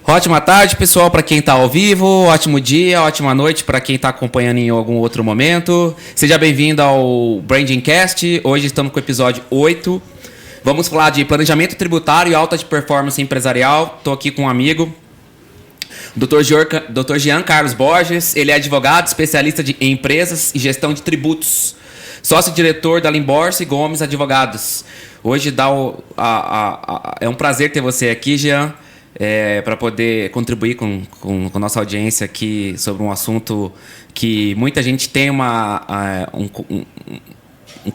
Ótima tarde, pessoal, para quem está ao vivo. Ótimo dia, ótima noite para quem está acompanhando em algum outro momento. Seja bem-vindo ao Branding Cast. Hoje estamos com o episódio 8. Vamos falar de planejamento tributário e alta de performance empresarial. Estou aqui com um amigo, Dr. Jean Carlos Borges. Ele é advogado, especialista em empresas e gestão de tributos. Sócio-diretor da Limborse Gomes Advogados. Hoje é um prazer ter você aqui, Jean, para poder contribuir com a nossa audiência aqui sobre um assunto que muita gente tem um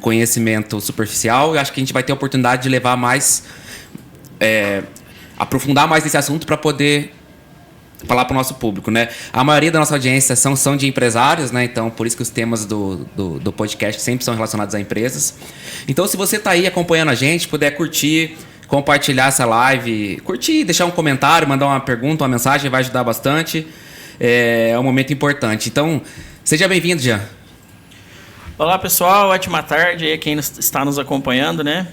conhecimento superficial. Eu acho que a gente vai ter a oportunidade de levar mais, aprofundar mais nesse assunto para poder falar para o nosso público, né? A maioria da nossa audiência são de empresários, né? Então, por isso que os temas do podcast sempre são relacionados a empresas. Então, se você está aí acompanhando a gente, puder curtir, compartilhar essa live, curtir, deixar um comentário, mandar uma pergunta, uma mensagem, vai ajudar bastante. É um momento importante. Então, seja bem-vindo, Jean. Olá, pessoal. Ótima tarde aí quem está nos acompanhando, né?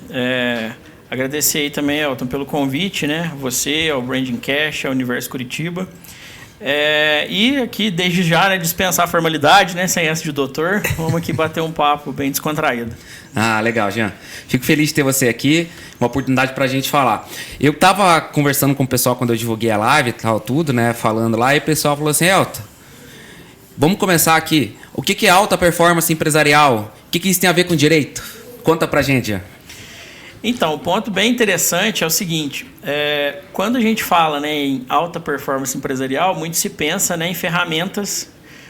Agradecer aí também, Elton, pelo convite, né? Você, ao Branding Cash, ao Universo Curitiba. E aqui, desde já, né, dispensar a formalidade, né? Sem essa de doutor. Vamos aqui bater um papo bem descontraído. Ah, legal, Jean. Fico feliz de ter você aqui. Uma oportunidade para a gente falar. Eu estava conversando com o pessoal quando eu divulguei a live e tal, tudo, né? Falando lá, e o pessoal falou assim, Elton, vamos começar aqui. O que é alta performance empresarial? O que isso tem a ver com direito? Conta pra gente, Jean. Então, o ponto bem interessante é o seguinte, quando a gente fala, né, em alta performance empresarial, muito se pensa, né, em ferramentas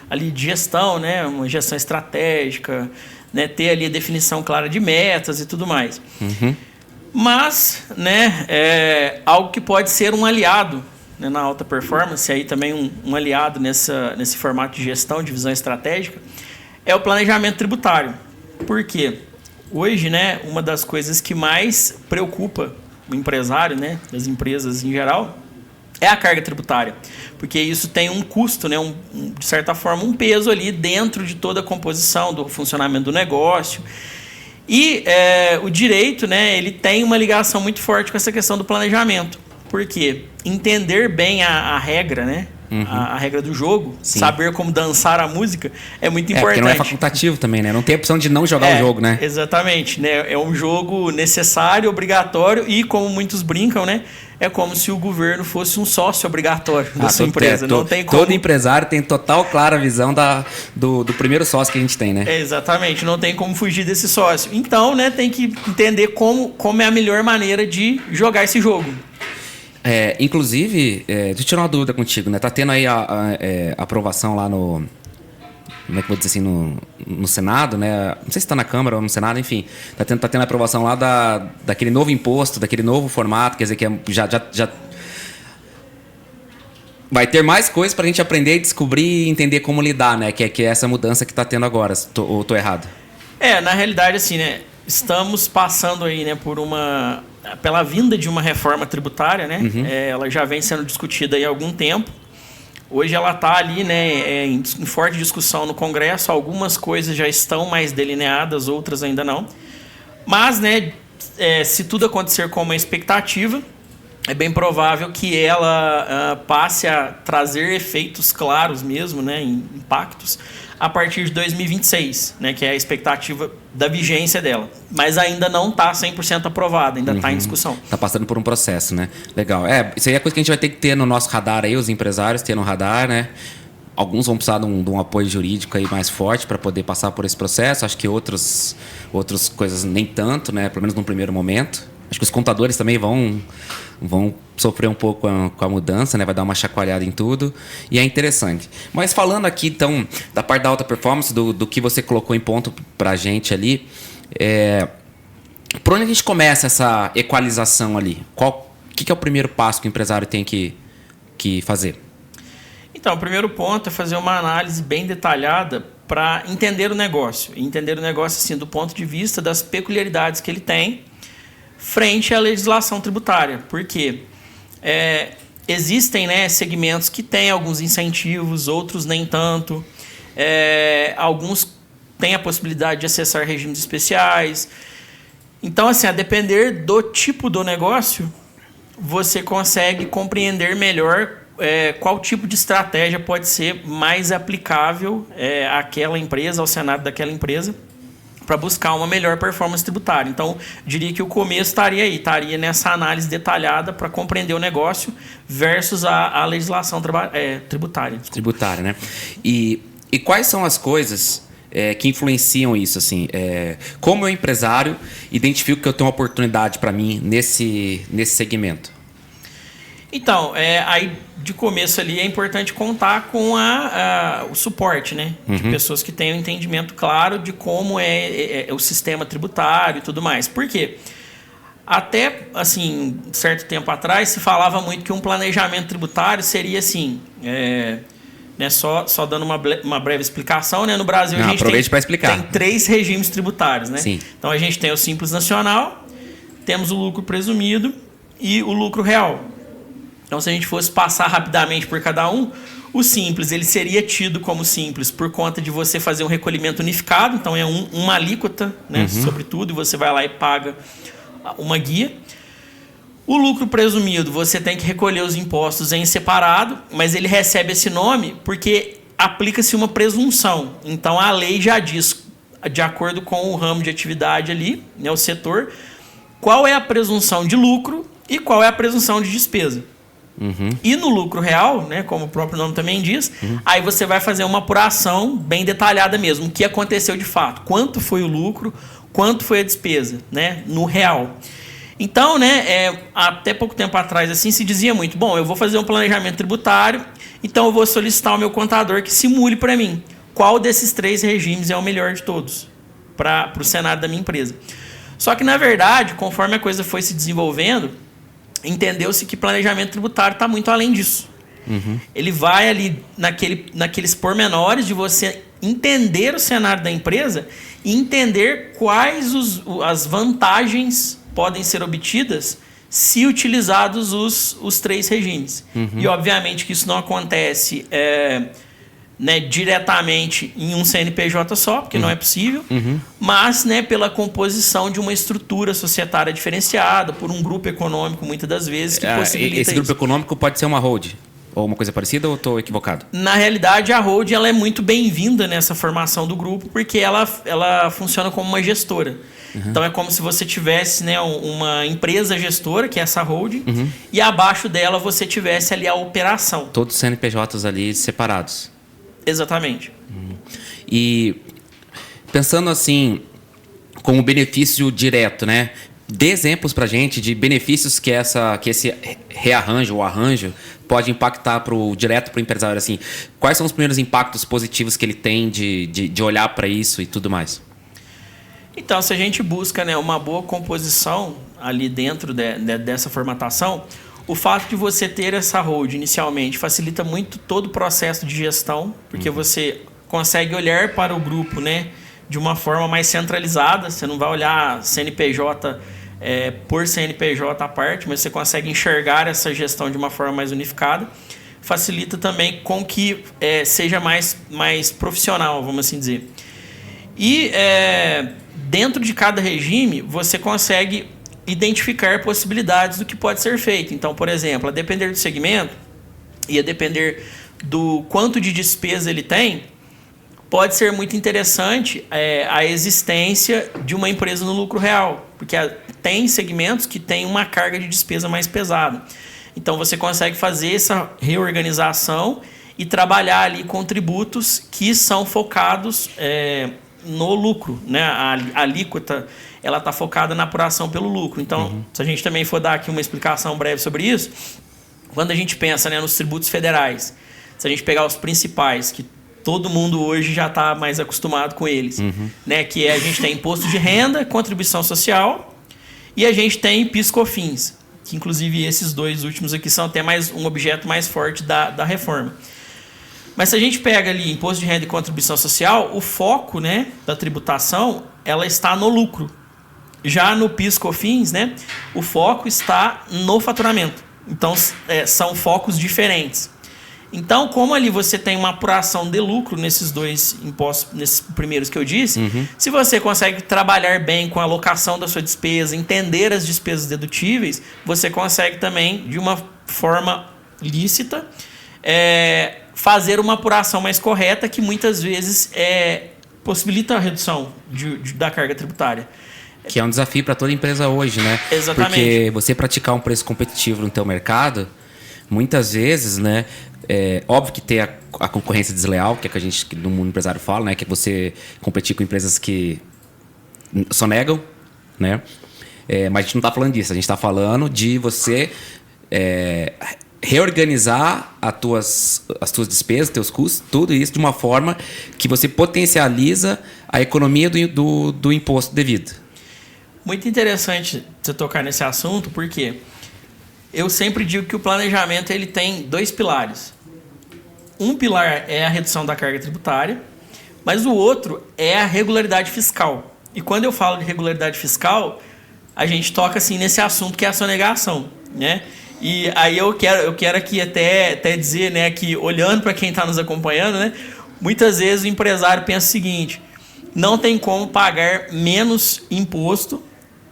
ali de gestão, né, uma gestão estratégica, né, ter ali a definição clara de metas e tudo mais. Uhum. Mas, né, algo que pode ser um aliado, né, na alta performance, aí também um aliado nesse formato de gestão, de visão estratégica, é o planejamento tributário. Por quê? Hoje, né, uma das coisas que mais preocupa o empresário, né, das empresas em geral, é a carga tributária. Porque isso tem um custo, né, de certa forma, um peso ali dentro de toda a composição do funcionamento do negócio. E o direito, né, ele tem uma ligação muito forte com essa questão do planejamento. Por quê? Entender bem a regra, né? Uhum. A regra do jogo, sim, saber como dançar a música é muito importante. Porque não é facultativo também, né? Não tem a opção de não jogar o jogo, né? Exatamente, né? É um jogo necessário, obrigatório e, como muitos brincam, né? É como se o governo fosse um sócio obrigatório da sua empresa. Não tem como... Todo empresário tem total clara visão do primeiro sócio que a gente tem, né? Exatamente, não tem como fugir desse sócio. Então, né, tem que entender como é a melhor maneira de jogar esse jogo. Inclusive, deixa eu tirar uma dúvida contigo, né? Tá tendo aí a aprovação lá no... Como é que eu vou dizer assim? No Senado, né? Não sei se está na Câmara ou no Senado, enfim. Tá tendo a aprovação lá daquele novo imposto, daquele novo formato, quer dizer que já vai ter mais coisas para a gente aprender, descobrir e entender como lidar, né? Que é essa mudança que está tendo agora. Ou tô errado? Na realidade, assim, né? Estamos passando aí, né, pela vinda de uma reforma tributária, né? Uhum. Ela já vem sendo discutida aí há algum tempo. Hoje ela está ali, né, em forte discussão no Congresso. Algumas coisas já estão mais delineadas, outras ainda não. Mas, né, se tudo acontecer como uma expectativa, é bem provável que ela passe a trazer efeitos claros mesmo, né, impactos, a partir de 2026, né, que é a expectativa da vigência dela. Mas ainda não está 100% aprovada, ainda está em discussão. Está passando por um processo, né? Legal. Isso aí é coisa que a gente vai ter que ter no nosso radar aí, os empresários ter no radar, né? Alguns vão precisar de um apoio jurídico aí mais forte para poder passar por esse processo. Acho que outras coisas nem tanto, né? Pelo menos no primeiro momento. Acho que os contadores também vão sofrer um pouco com a mudança, né? Vai dar uma chacoalhada em tudo. E é interessante. Mas falando aqui, então, da parte da alta performance, do que você colocou em ponto para a gente ali, por onde a gente começa essa equalização ali? O que é o primeiro passo que o empresário tem que fazer? Então, o primeiro ponto é fazer uma análise bem detalhada para entender o negócio. Entender o negócio, assim, do ponto de vista das peculiaridades que ele tem frente à legislação tributária. Por quê? Existem, né, segmentos que têm alguns incentivos, outros nem tanto. Alguns têm a possibilidade de acessar regimes especiais. Então, assim, a depender do tipo do negócio, você consegue compreender melhor qual tipo de estratégia pode ser mais aplicável àquela empresa, ao cenário daquela empresa, para buscar uma melhor performance tributária. Então, diria que o começo estaria nessa análise detalhada para compreender o negócio versus a legislação tributária. Desculpa. Tributária, né? E quais são as coisas que influenciam isso? Assim, como eu, empresário, identifico que eu tenho uma oportunidade para mim nesse segmento? Então, aí de começo ali é importante contar com o suporte, né? De pessoas que tenham entendimento claro de como é o sistema tributário e tudo mais. Por quê? Até, assim, certo tempo atrás, se falava muito que um planejamento tributário seria assim, né, só dando uma breve explicação, né? No Brasil a gente tem 3 regimes tributários, né? Sim. Então a gente tem o Simples Nacional, temos o lucro presumido e o lucro real. Então, se a gente fosse passar rapidamente por cada um, o Simples ele seria tido como simples por conta de você fazer um recolhimento unificado, então é uma alíquota, né, sobre tudo, e você vai lá e paga uma guia. O lucro presumido, você tem que recolher os impostos em separado, mas ele recebe esse nome porque aplica-se uma presunção. Então, a lei já diz, de acordo com o ramo de atividade ali, né, o setor, qual é a presunção de lucro e qual é a presunção de despesa. E no lucro real, né, como o próprio nome também diz, aí você vai fazer uma apuração bem detalhada mesmo. O que aconteceu de fato? Quanto foi o lucro? Quanto foi a despesa, né, no real? Então, né, até pouco tempo atrás assim, se dizia muito, bom, eu vou fazer um planejamento tributário, então eu vou solicitar ao meu contador que simule para mim qual desses 3 regimes é o melhor de todos para o cenário da minha empresa. Só que, na verdade, conforme a coisa foi se desenvolvendo, entendeu-se que planejamento tributário está muito além disso. Ele vai ali naqueles pormenores de você entender o cenário da empresa e entender quais as vantagens podem ser obtidas se utilizados os 3 regimes. E, obviamente, que isso não acontece né, diretamente em um CNPJ só, porque não é possível, mas, né, pela composição de uma estrutura societária diferenciada, por um grupo econômico, muitas das vezes, que possibilita esse grupo econômico pode ser uma hold? Ou uma coisa parecida, ou estou equivocado? Na realidade, a hold ela é muito bem-vinda nessa formação do grupo, porque ela funciona como uma gestora. Então, é como se você tivesse, né, uma empresa gestora, que é essa holding, e abaixo dela você tivesse ali a operação. Todos os CNPJs ali separados. Exatamente. E pensando assim, como benefício direto, né? Dê exemplos para a gente de benefícios que esse rearranjo ou arranjo pode impactar direto para o empresário. Assim, quais são os primeiros impactos positivos que ele tem de olhar para isso e tudo mais? Então, se a gente busca, né, uma boa composição ali dentro dessa formatação, o fato de você ter essa hold inicialmente facilita muito todo o processo de gestão, porque você consegue olhar para o grupo, né, de uma forma mais centralizada. Você não vai olhar CNPJ por CNPJ à parte, mas você consegue enxergar essa gestão de uma forma mais unificada. Facilita também com que seja mais profissional, vamos assim dizer. E dentro de cada regime, você consegue identificar possibilidades do que pode ser feito. Então, por exemplo, a depender do segmento e a depender do quanto de despesa ele tem, pode ser muito interessante a existência de uma empresa no lucro real, porque tem segmentos que têm uma carga de despesa mais pesada. Então, você consegue fazer essa reorganização e trabalhar ali com tributos que são focados no lucro, né? A alíquota ela está focada na apuração pelo lucro. Então, se a gente também for dar aqui uma explicação breve sobre isso, quando a gente pensa, né, nos tributos federais, se a gente pegar os principais, que todo mundo hoje já está mais acostumado com eles, né, que a gente tem imposto de renda, contribuição social, e a gente tem PIS/COFINS, que inclusive esses 2 últimos aqui são até um objeto mais forte da reforma. Mas se a gente pega ali imposto de renda e contribuição social, o foco, né, da tributação ela está no lucro. Já no PIS/COFINS, né, o foco está no faturamento. Então, são focos diferentes. Então, como ali você tem uma apuração de lucro nesses 2 impostos, nesses primeiros que eu disse, se você consegue trabalhar bem com a alocação da sua despesa, entender as despesas dedutíveis, você consegue também, de uma forma lícita, fazer uma apuração mais correta que muitas vezes possibilita a redução da carga tributária. Que é um desafio para toda empresa hoje, né? Exatamente. Porque você praticar um preço competitivo no teu mercado, muitas vezes, né? Óbvio que tem a concorrência desleal, que é que a gente no mundo empresário fala, né? Que é você competir com empresas que sonegam, né? Mas a gente não está falando disso, a gente está falando de você reorganizar as tuas despesas, teus custos, tudo isso de uma forma que você potencializa a economia do imposto devido. Muito interessante você tocar nesse assunto, porque eu sempre digo que o planejamento ele tem 2 pilares. Um pilar é a redução da carga tributária, mas o outro é a regularidade fiscal. E quando eu falo de regularidade fiscal, a gente toca assim nesse assunto que é a sonegação, né? E aí eu quero aqui até dizer, né, que olhando para quem está nos acompanhando, né, muitas vezes o empresário pensa o seguinte: não tem como pagar menos imposto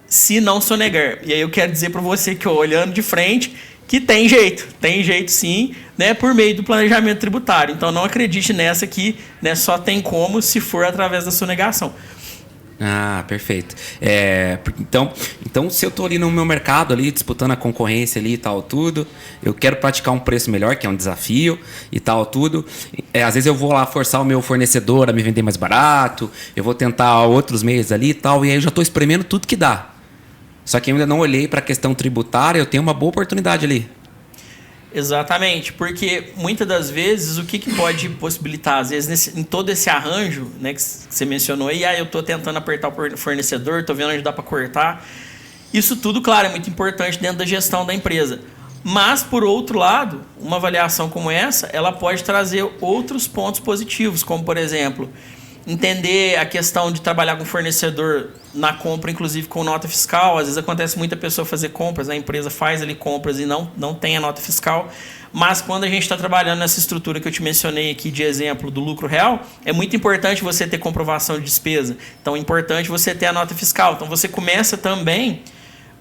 se não sonegar. E aí eu quero dizer para você que, olhando de frente, que tem jeito sim, né, por meio do planejamento tributário. Então não acredite nessa que, né, só tem como se for através da sonegação. Ah, perfeito. Então, se eu estou ali no meu mercado, ali disputando a concorrência ali e tal, tudo, eu quero praticar um preço melhor, que é um desafio e tal, tudo. Às vezes eu vou lá forçar o meu fornecedor a me vender mais barato, eu vou tentar outros meios ali e tal, e aí eu já estou espremendo tudo que dá. Só que eu ainda não olhei para a questão tributária, eu tenho uma boa oportunidade ali. Exatamente, porque muitas das vezes o que pode possibilitar, às vezes em todo esse arranjo, né, que você mencionou aí, eu estou tentando apertar o fornecedor, estou vendo onde dá para cortar. Isso tudo, claro, é muito importante dentro da gestão da empresa. Mas, por outro lado, uma avaliação como essa, ela pode trazer outros pontos positivos, como, por exemplo, entender a questão de trabalhar com o fornecedor na compra, inclusive com nota fiscal. Às vezes acontece muita pessoa fazer compras, a empresa faz ali compras e não tem a nota fiscal. Mas quando a gente está trabalhando nessa estrutura que eu te mencionei aqui de exemplo do lucro real, é muito importante você ter comprovação de despesa. Então é importante você ter a nota fiscal. Então você começa também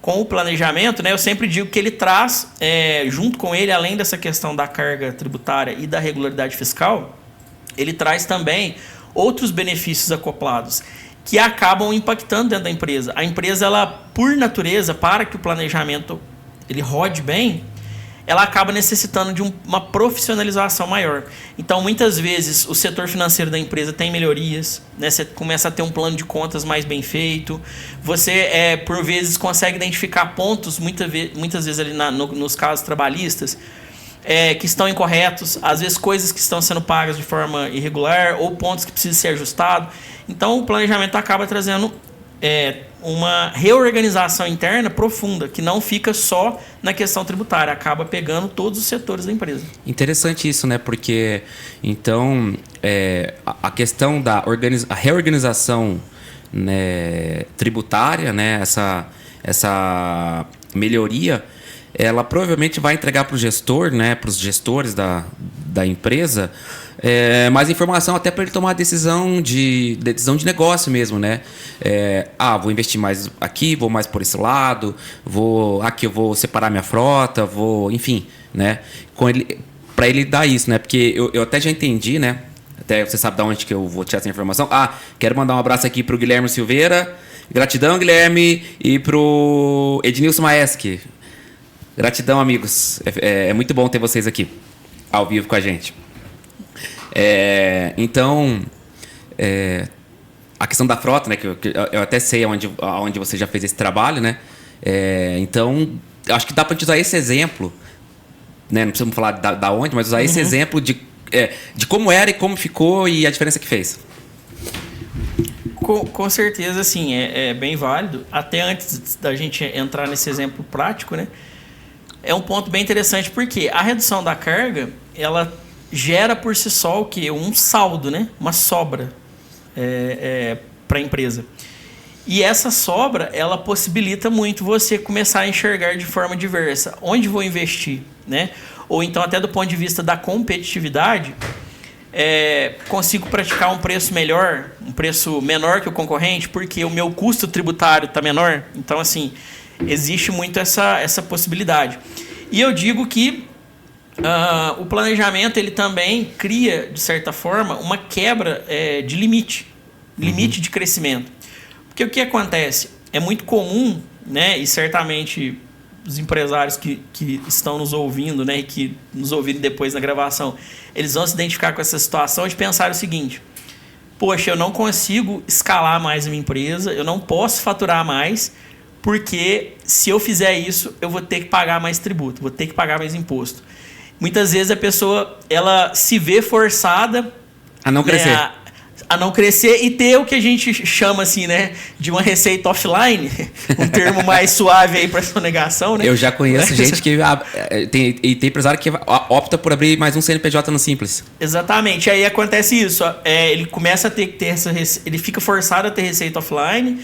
com o planejamento, né? Eu sempre digo que ele traz, junto com ele, além dessa questão da carga tributária e da regularidade fiscal, ele traz também outros benefícios acoplados que acabam impactando dentro da empresa. A empresa, ela, por natureza, para que o planejamento ele rode bem, ela acaba necessitando de uma profissionalização maior. Então, muitas vezes, o setor financeiro da empresa tem melhorias, né? Você começa a ter um plano de contas mais bem feito, você, por vezes, consegue identificar pontos, muitas vezes ali nos casos trabalhistas, que estão incorretos, às vezes coisas que estão sendo pagas de forma irregular ou pontos que precisam ser ajustados. Então, o planejamento acaba trazendo uma reorganização interna profunda, que não fica só na questão tributária, acaba pegando todos os setores da empresa. Interessante isso, né? Porque, então, a questão da a reorganização, né, tributária, né, essa melhoria, ela provavelmente vai entregar para o gestor, né, para os gestores da empresa, mais informação até para ele tomar decisão de negócio mesmo, né? Vou investir mais aqui, vou mais por esse lado, eu vou separar minha frota, enfim, né? Para ele dar isso, né? Porque eu até já entendi, né? Até você sabe de onde que eu vou tirar essa informação. Quero mandar um abraço aqui para o Guilherme Silveira. Gratidão, Guilherme, e para o Ednilson Maeski. Gratidão, amigos. É muito bom ter vocês aqui, ao vivo com a gente. Então, a questão da frota, né, que eu até sei onde você já fez esse trabalho, né? Então, acho que dá para usar esse exemplo, né? Não precisamos falar da onde, mas usar esse exemplo de como era e como ficou e a diferença que fez. Com certeza, sim, é bem válido. Até antes da gente entrar nesse exemplo prático, né? É um ponto bem interessante, porque a redução da carga, ela gera por si só o quê? Um saldo, né? Uma sobra para a empresa. E essa sobra, ela possibilita muito você começar a enxergar de forma diversa. Onde vou investir, né? Ou então, até do ponto de vista da competitividade, consigo praticar um preço melhor, um preço menor que o concorrente, porque o meu custo tributário está menor. Então, assim, existe muito essa possibilidade. E eu digo que O planejamento ele também cria, de certa forma, uma quebra de limite de crescimento. Porque o que acontece? É muito comum, né, e certamente os empresários que estão nos ouvindo, né, e que nos ouvirem depois na gravação, eles vão se identificar com essa situação de pensar o seguinte: poxa, eu não consigo escalar mais a minha empresa, eu não posso faturar mais, porque se eu fizer isso, eu vou ter que pagar mais tributo, vou ter que pagar mais imposto. Muitas vezes a pessoa ela se vê forçada a não crescer. Né, a não crescer e ter o que a gente chama assim, né, de uma receita offline, um termo mais suave aí para sonegação, né? Eu já conheço gente que tem empresário que opta por abrir mais um CNPJ no Simples. Exatamente. Aí acontece isso, ele começa a ter ele fica forçado a ter receita offline,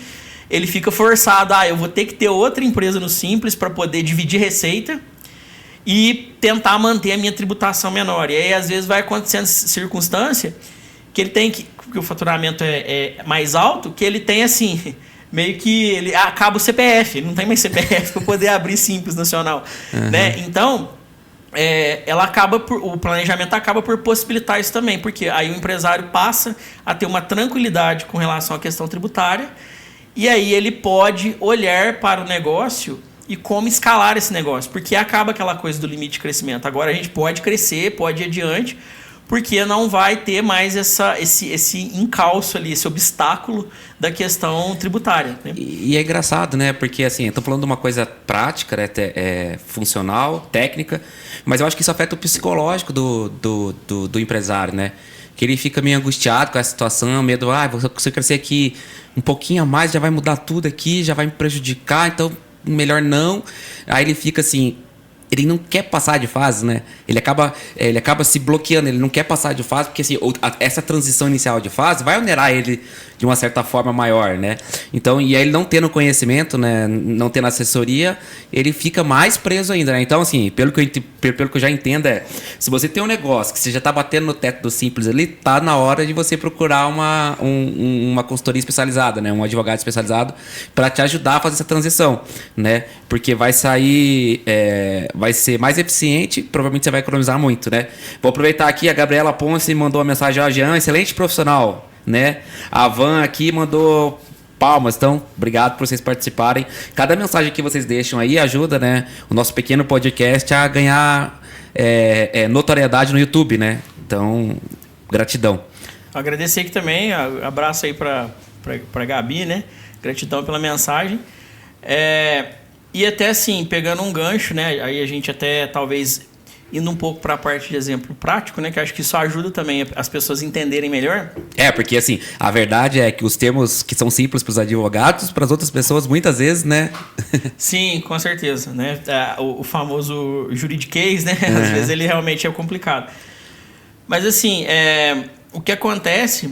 ele fica forçado, eu vou ter que ter outra empresa no Simples para poder dividir receita e tentar manter a minha tributação menor. E aí, às vezes, vai acontecendo circunstância que ele tem que o faturamento é mais alto, que ele tem, assim, meio que ele acaba o CPF, ele não tem mais CPF para poder abrir Simples Nacional. Né? Então, o planejamento acaba por possibilitar isso também, porque aí o empresário passa a ter uma tranquilidade com relação à questão tributária, e aí ele pode olhar para o negócio e como escalar esse negócio, porque acaba aquela coisa do limite de crescimento. Agora a gente pode crescer, pode ir adiante, porque não vai ter mais esse encalço ali, esse obstáculo da questão tributária. Né? E é engraçado, né? Porque assim, estou falando de uma coisa prática, né? Funcional, técnica, mas eu acho que isso afeta o psicológico do empresário, né? Que ele fica meio angustiado com essa situação, medo, se eu crescer aqui um pouquinho a mais, já vai mudar tudo aqui, já vai me prejudicar, então melhor não. Aí ele fica assim, ele não quer passar de fase, né? Ele acaba se bloqueando, ele não quer passar de fase, porque assim, essa transição inicial de fase vai onerar ele de uma certa forma maior, né? Então, e aí ele não tendo conhecimento, né? Não tendo assessoria, ele fica mais preso ainda, né? Então, assim, pelo que eu já entendo se você tem um negócio que você já tá batendo no teto do Simples ali, tá na hora de você procurar uma consultoria especializada, né? Um advogado especializado para te ajudar a fazer essa transição, né? Porque vai sair, vai ser mais eficiente, provavelmente você vai economizar muito, né? Vou aproveitar aqui, a Gabriela Ponce mandou uma mensagem: ó, Jean, excelente profissional, né? A Van aqui mandou palmas, então obrigado por vocês participarem. Cada mensagem que vocês deixam aí ajuda, né, o nosso pequeno podcast a ganhar notoriedade no YouTube, né? Então, gratidão. Agradecer aqui também, abraço aí para Gabi, né? Gratidão pela mensagem. E até assim, pegando um gancho, né? Aí a gente até talvez indo um pouco para a parte de exemplo prático, né? Que acho que isso ajuda também as pessoas entenderem melhor. Porque assim, a verdade é que os termos que são simples para os advogados, para as outras pessoas, muitas vezes, né? Sim, com certeza, né? O famoso juridiquês, né? Às vezes ele realmente é complicado. Mas assim, o que acontece,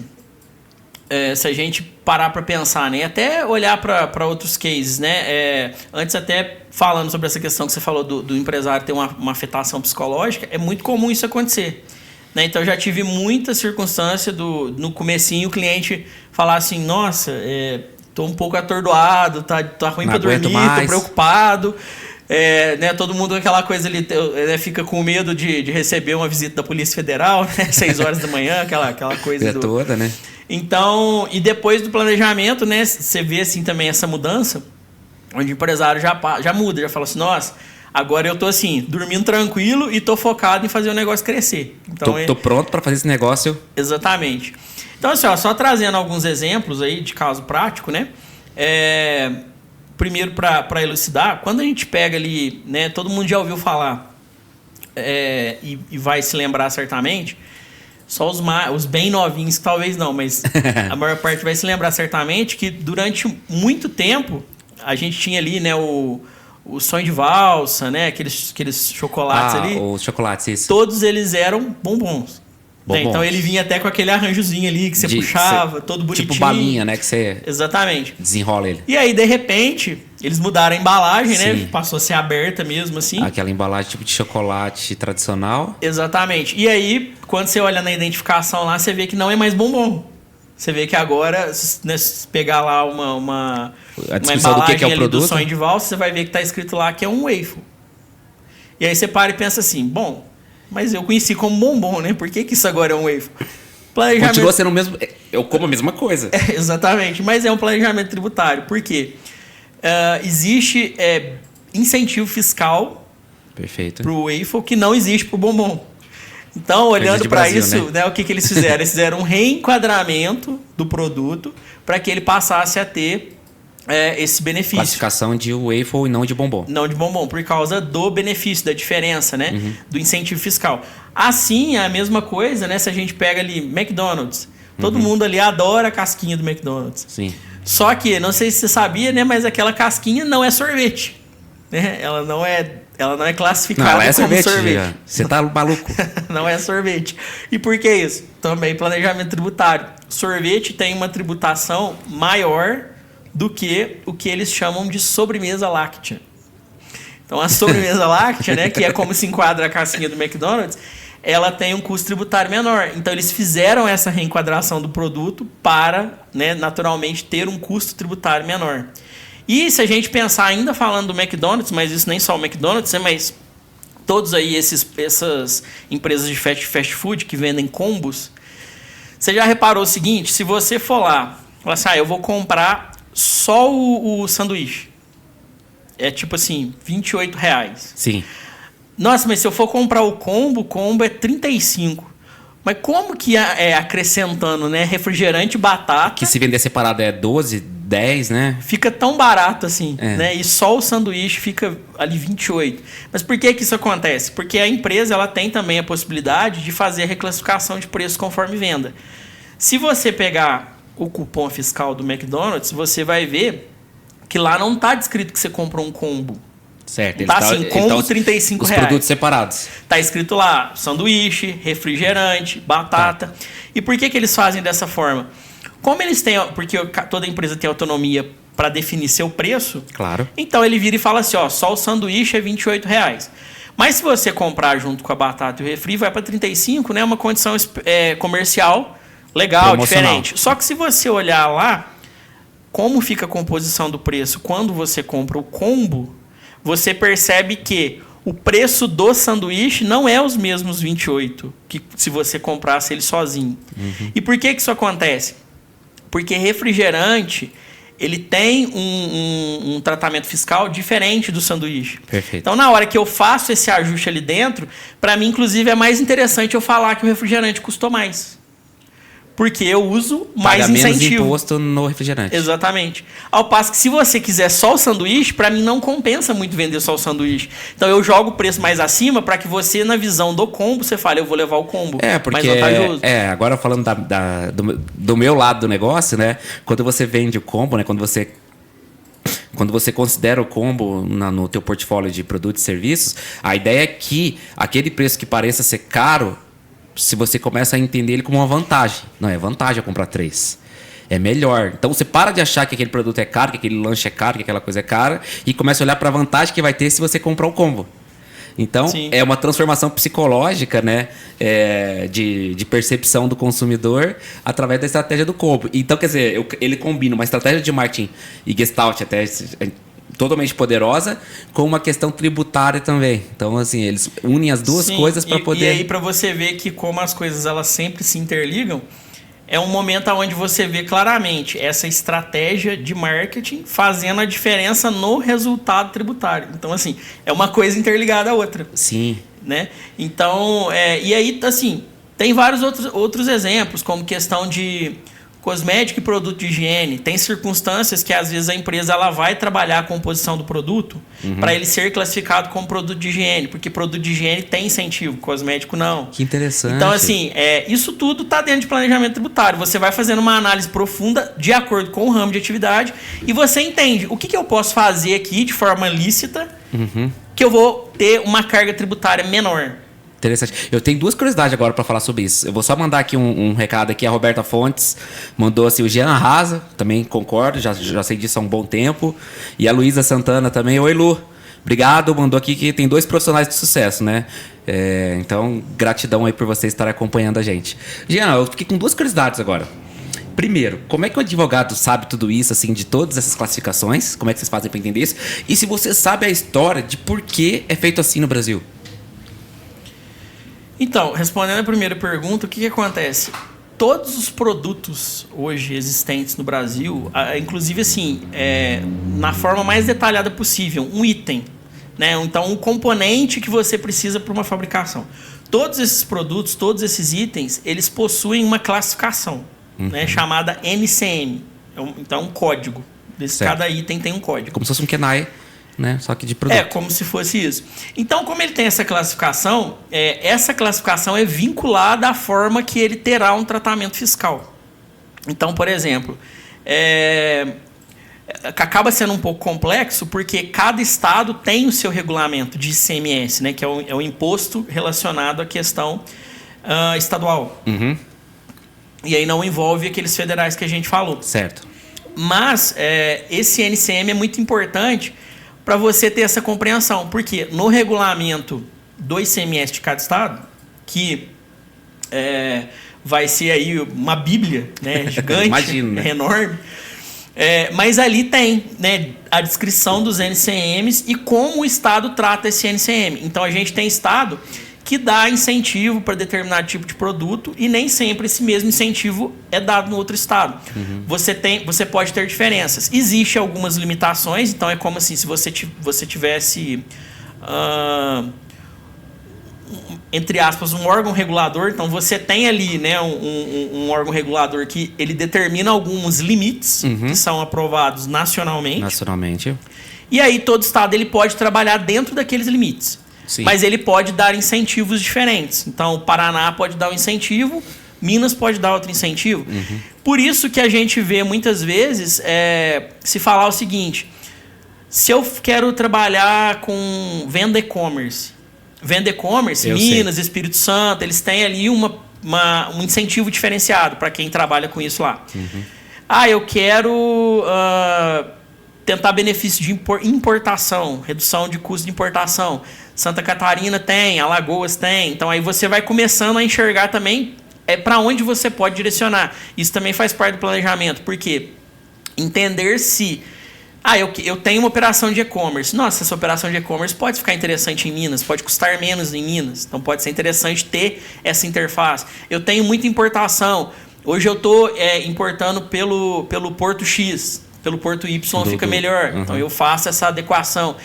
se a gente parar para pensar, né? E até olhar para outros cases, né? Antes até falando sobre essa questão que você falou do empresário ter uma afetação psicológica, é muito comum isso acontecer. Né? Então, eu já tive muita circunstância no comecinho o cliente falar assim: nossa, tô um pouco atordoado, tá ruim para dormir, tô preocupado. Né, todo mundo aquela coisa ali, fica com medo de receber uma visita da Polícia Federal, né, 6 horas da manhã, aquela coisa toda, né? Então, e depois do planejamento, né, você vê assim também essa mudança, onde o empresário já muda, já fala assim: nossa, agora eu tô assim, dormindo tranquilo e tô focado em fazer o negócio crescer. Então, tô pronto para fazer esse negócio. Exatamente. Então, assim, só trazendo alguns exemplos aí de caso prático, né? Primeiro, para elucidar, quando a gente pega ali, né, todo mundo já ouviu falar e vai se lembrar certamente, só os bem novinhos talvez não, mas a maior parte vai se lembrar certamente que durante muito tempo a gente tinha ali, né, o sonho de valsa, né, aqueles chocolates ali. Os chocolates, isso. Todos eles eram bombons. Então ele vinha até com aquele arranjozinho ali que você puxava, todo bonitinho. Tipo balinha, né? Que você exatamente desenrola ele. E aí, de repente, eles mudaram a embalagem, né? Passou a ser aberta mesmo, assim. Aquela embalagem tipo de chocolate tradicional. Exatamente. E aí, quando você olha na identificação lá, você vê que não é mais bombom. Você vê que agora, né, se pegar lá uma embalagem do produto do sonho de valsa, você vai ver que está escrito lá que é um waffle. E aí você para e pensa assim: bom, mas eu conheci como bombom, né? Por que isso agora é um waffle? Continua sendo o mesmo... Eu como a mesma coisa. Exatamente, mas é um planejamento tributário. Por quê? Existe incentivo fiscal para o waffle que não existe para o bombom. Então, olhando para isso, né, o que eles fizeram? Eles fizeram um reenquadramento do produto para que ele passasse a ter esse benefício. Classificação de waffle e não de bombom. Não de bombom, por causa do benefício, da diferença, né? Do incentivo fiscal. Assim, é a mesma coisa, né? Se a gente pega ali McDonald's. Todo mundo ali adora a casquinha do McDonald's. Sim. Só que, não sei se você sabia, né? Mas aquela casquinha não é sorvete. Né? Ela não é classificada como sorvete. Você tá maluco. Não é sorvete. E por que isso? Também planejamento tributário. Sorvete tem uma tributação maior do que o que eles chamam de sobremesa láctea. Então, a sobremesa láctea, né, que é como se enquadra a casquinha do McDonald's, ela tem um custo tributário menor. Então, eles fizeram essa reenquadração do produto para, né, naturalmente, ter um custo tributário menor. E se a gente pensar ainda falando do McDonald's, mas isso nem só o McDonald's, né, mas todos aí essas empresas de fast food que vendem combos, você já reparou o seguinte? Se você for lá, falar assim, eu vou comprar só o sanduíche. É tipo assim, R$28. Sim. Nossa, mas se eu for comprar o combo é 35. Mas como que acrescentando, né? Refrigerante, batata... Que se vender separado é 12, 10, né? Fica tão barato assim, né? E só o sanduíche fica ali 28. Mas por que isso acontece? Porque a empresa ela tem também a possibilidade de fazer a reclassificação de preço conforme venda. Se você pegar o cupom fiscal do McDonald's, você vai ver que lá não está descrito que você comprou um combo. Certo. Está assim, combo R$35. Os produtos separados. Está escrito lá, sanduíche, refrigerante, batata. Tá. E por que eles fazem dessa forma? Como eles têm... Porque toda empresa tem autonomia para definir seu preço. Claro. Então ele vira e fala assim, só o sanduíche é R$28. Mas se você comprar junto com a batata e o refri, vai para 35, né? Uma condição comercial legal, diferente. Só que se você olhar lá, como fica a composição do preço quando você compra o combo, você percebe que o preço do sanduíche não é os mesmos 28 que se você comprasse ele sozinho. E por que isso acontece? Porque refrigerante, ele tem um tratamento fiscal diferente do sanduíche. Perfeito. Então, na hora que eu faço esse ajuste ali dentro, para mim, inclusive, é mais interessante eu falar que o refrigerante custou mais. Porque eu uso mais incentivo. Paga menos imposto no refrigerante. Exatamente. Ao passo que se você quiser só o sanduíche, para mim não compensa muito vender só o sanduíche. Então eu jogo o preço mais acima para que você, na visão do combo, você fale, eu vou levar o combo porque, mais vantajoso. Agora falando do meu lado do negócio, né? Quando você vende o combo, né? Quando você considera o combo no teu portfólio de produtos e serviços, a ideia é que aquele preço que pareça ser caro, se você começa a entender ele como uma vantagem. Não, é vantagem eu comprar 3. É melhor. Então você para de achar que aquele produto é caro, que aquele lanche é caro, que aquela coisa é cara, e começa a olhar para a vantagem que vai ter se você comprar o combo. Então, sim, é uma transformação psicológica, né, de percepção do consumidor através da estratégia do combo. Então, quer dizer, ele combina uma estratégia de marketing e Gestalt até totalmente poderosa com uma questão tributária também. Então, assim, eles unem as duas coisas para poder... E aí, para você ver que como as coisas elas sempre se interligam, é um momento onde você vê claramente essa estratégia de marketing fazendo a diferença no resultado tributário. Então, assim, é uma coisa interligada à outra. Sim. Né? Então, e aí, assim, tem vários outros exemplos, como questão de cosmético e produto de higiene. Tem circunstâncias que, às vezes, a empresa ela vai trabalhar a composição do produto para ele ser classificado como produto de higiene, porque produto de higiene tem incentivo, cosmético não. Que interessante. Então, assim, isso tudo está dentro de planejamento tributário. Você vai fazendo uma análise profunda de acordo com o ramo de atividade e você entende o que eu posso fazer aqui de forma lícita que eu vou ter uma carga tributária menor. Interessante. Eu tenho duas curiosidades agora para falar sobre isso. Eu vou só mandar aqui um recado aqui. A Roberta Fontes mandou assim, o Jean arrasa, também concordo, já sei disso há um bom tempo. E a Luísa Santana também. Oi, Lu. Obrigado. Mandou aqui que tem 2 profissionais de sucesso, né? Então, gratidão aí por vocês estarem acompanhando a gente. Jean, eu fiquei com 2 curiosidades agora. Primeiro, como é que o advogado sabe tudo isso, assim, de todas essas classificações? Como é que vocês fazem para entender isso? E se você sabe a história de por que é feito assim no Brasil? Então, respondendo a primeira pergunta, o que acontece? Todos os produtos hoje existentes no Brasil, inclusive assim, na forma mais detalhada possível, um item, né? Então, um componente que você precisa para uma fabricação. Todos esses produtos, todos esses itens, eles possuem uma classificação, né, chamada NCM. Então, um código. Cada item tem um código. Como se fosse um KENAI, né? Só que de produto. Como se fosse isso. Então, como ele tem essa classificação é vinculada à forma que ele terá um tratamento fiscal. Então, por exemplo, acaba sendo um pouco complexo porque cada estado tem o seu regulamento de ICMS, né? Que é o imposto relacionado à questão estadual. Uhum. E aí não envolve aqueles federais que a gente falou. Certo. Mas esse NCM é muito importante para você ter essa compreensão. Porque no regulamento do ICMS de cada estado, que vai ser aí uma bíblia, né, gigante, imagino, né? enorme, mas ali tem, né, a descrição dos NCMs e como o estado trata esse NCM. Então a gente tem estado que dá incentivo para determinado tipo de produto e nem sempre esse mesmo incentivo é dado no outro estado. Uhum. Você pode ter diferenças. Existem algumas limitações, então é como assim, se você tivesse, entre aspas, um órgão regulador, então você tem ali, né, um órgão regulador que ele determina alguns limites que são aprovados nacionalmente. E aí todo estado ele pode trabalhar dentro daqueles limites. Sim. Mas ele pode dar incentivos diferentes. Então, o Paraná pode dar um incentivo, Minas pode dar outro incentivo. Uhum. Por isso que a gente vê muitas vezes se falar o seguinte: se eu quero trabalhar com venda e-commerce, Minas, Espírito Santo, eles têm ali um incentivo diferenciado para quem trabalha com isso lá. Uhum. Eu quero tentar benefício de importação, redução de custo de importação. Santa Catarina tem, Alagoas tem. Então aí você vai começando a enxergar também para onde você pode direcionar. Isso também faz parte do planejamento. Por quê? Entender se... eu tenho uma operação de e-commerce. Nossa, essa operação de e-commerce pode ficar interessante em Minas, pode custar menos em Minas. Então pode ser interessante ter essa interface. Eu tenho muita importação. Hoje eu estou importando pelo Porto X. Pelo Porto Y fica melhor. Uhum. Então eu faço essa adequação.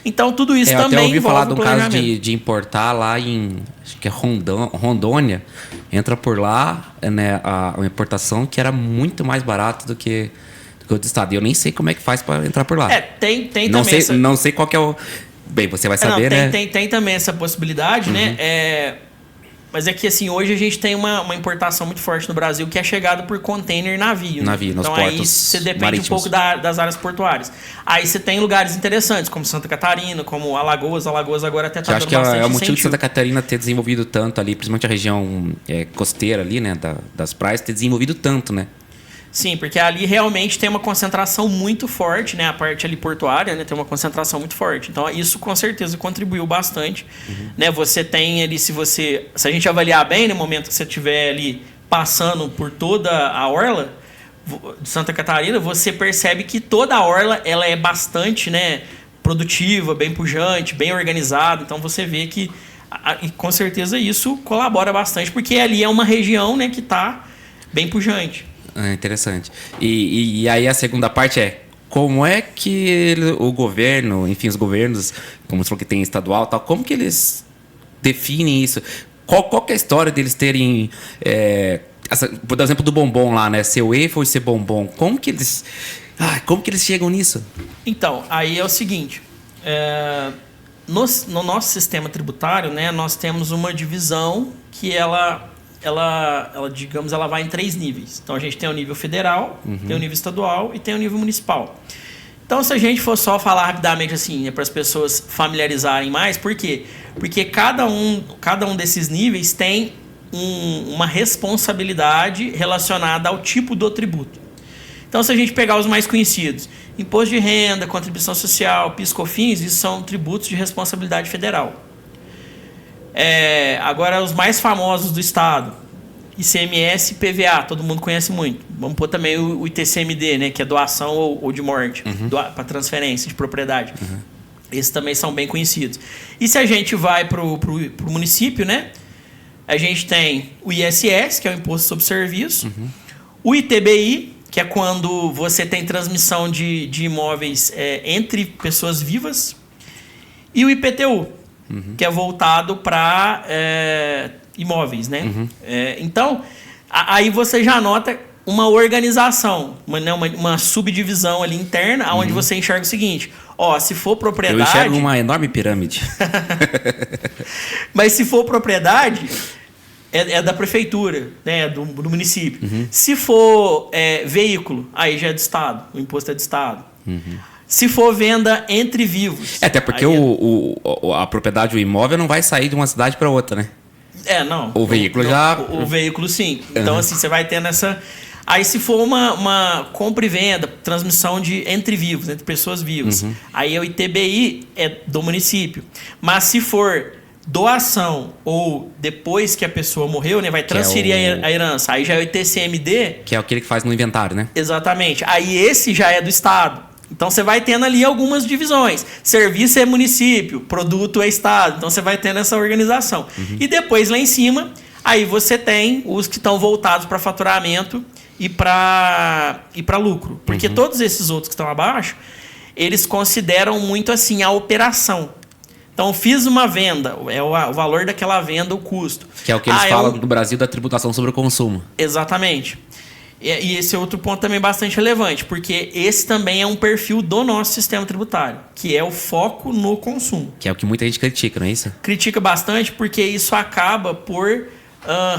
Então tudo isso também até ouvi falar de um caso de importar lá em, acho que é Rondônia, entra por lá, né, a importação que era muito mais barato do que o do estado. E eu nem sei como é que faz para entrar por lá. Tem não também sei, não sei qual que é o... Bem, você vai saber, né? Tem também essa possibilidade, né? Mas é que assim, hoje a gente tem uma importação muito forte no Brasil, que é chegada por container navio. Né? Nos então portos aí você depende marítimos. Um pouco das áreas portuárias. Aí você tem lugares interessantes, como Santa Catarina, como Alagoas. Alagoas agora até está dando bastante incentivo. Acho que é o motivo de Santa Catarina ter desenvolvido tanto ali, principalmente a região costeira ali, né, das praias, ter desenvolvido tanto, né? Sim, porque ali realmente tem uma concentração muito forte, né? A parte ali portuária, né? Tem uma concentração muito forte. Então, isso com certeza contribuiu bastante. Né? Você tem ali, se a gente avaliar bem, no momento que você estiver ali passando por toda a orla de Santa Catarina, você percebe que toda a orla ela é bastante, né, produtiva, bem pujante, bem organizada. Então, você vê que, e com certeza, isso colabora bastante, porque ali é uma região, né, que está bem pujante. Interessante. E aí a segunda parte como é que o governo, enfim, os governos, como você falou que tem estadual, tal, como que eles definem isso? Qual que é a história deles terem, por exemplo, do bombom lá, né? Ser wafer ou ser bombom? Como que eles chegam nisso? Então, aí é o seguinte, no nosso sistema tributário, né, nós temos uma divisão que ela, digamos, ela vai em 3 níveis. Então, a gente tem o nível federal, tem o nível estadual e tem o nível municipal. Então, se a gente for só falar rapidamente assim, para as pessoas familiarizarem mais, por quê? Porque cada um desses níveis tem uma responsabilidade relacionada ao tipo do tributo. Então, se a gente pegar os mais conhecidos, imposto de renda, contribuição social, PIS/COFINS, isso são tributos de responsabilidade federal. Agora, os mais famosos do estado, ICMS e PVA, todo mundo conhece muito. Vamos pôr também o ITCMD, né, que é doação ou de morte, para transferência de propriedade. Esses também são bem conhecidos. E se a gente vai para o município, né, a gente tem o ISS, que é o Imposto sobre Serviço, o ITBI, que é quando você tem transmissão de imóveis entre pessoas vivas, e o IPTU, que é voltado para imóveis, né? Então, aí você já nota uma organização, uma subdivisão ali interna, onde você enxerga o seguinte: se for propriedade... Eu enxergo uma enorme pirâmide. Mas se for propriedade, é da prefeitura, né, do município. Se for veículo, aí já é do Estado, o imposto é do Estado. Se for venda entre vivos... Até porque a propriedade, o imóvel, não vai sair de uma cidade para outra, né? Não. O veículo O veículo, sim. Então, assim, você vai tendo essa... Aí, se for uma compra e venda, transmissão entre vivos, entre pessoas vivas, aí o ITBI é do município. Mas se for doação ou depois que a pessoa morreu, né, vai transferir a herança, aí já é o ITCMD... Que é aquele que faz no inventário, né? Exatamente. Aí esse já é do Estado. Então, você vai tendo ali algumas divisões. Serviço é município, produto é Estado. Então, você vai tendo essa organização. E depois, lá em cima, aí você tem os que estão voltados para faturamento e para lucro. Porque todos esses outros que estão abaixo, eles consideram muito assim a operação. Então, fiz uma venda, é o valor daquela venda, o custo. Que é o que eles falam no Brasil da tributação sobre o consumo. Exatamente. E esse é outro ponto também bastante relevante, porque esse também é um perfil do nosso sistema tributário, que é o foco no consumo. Que é o que muita gente critica, não é isso? Critica bastante porque isso acaba por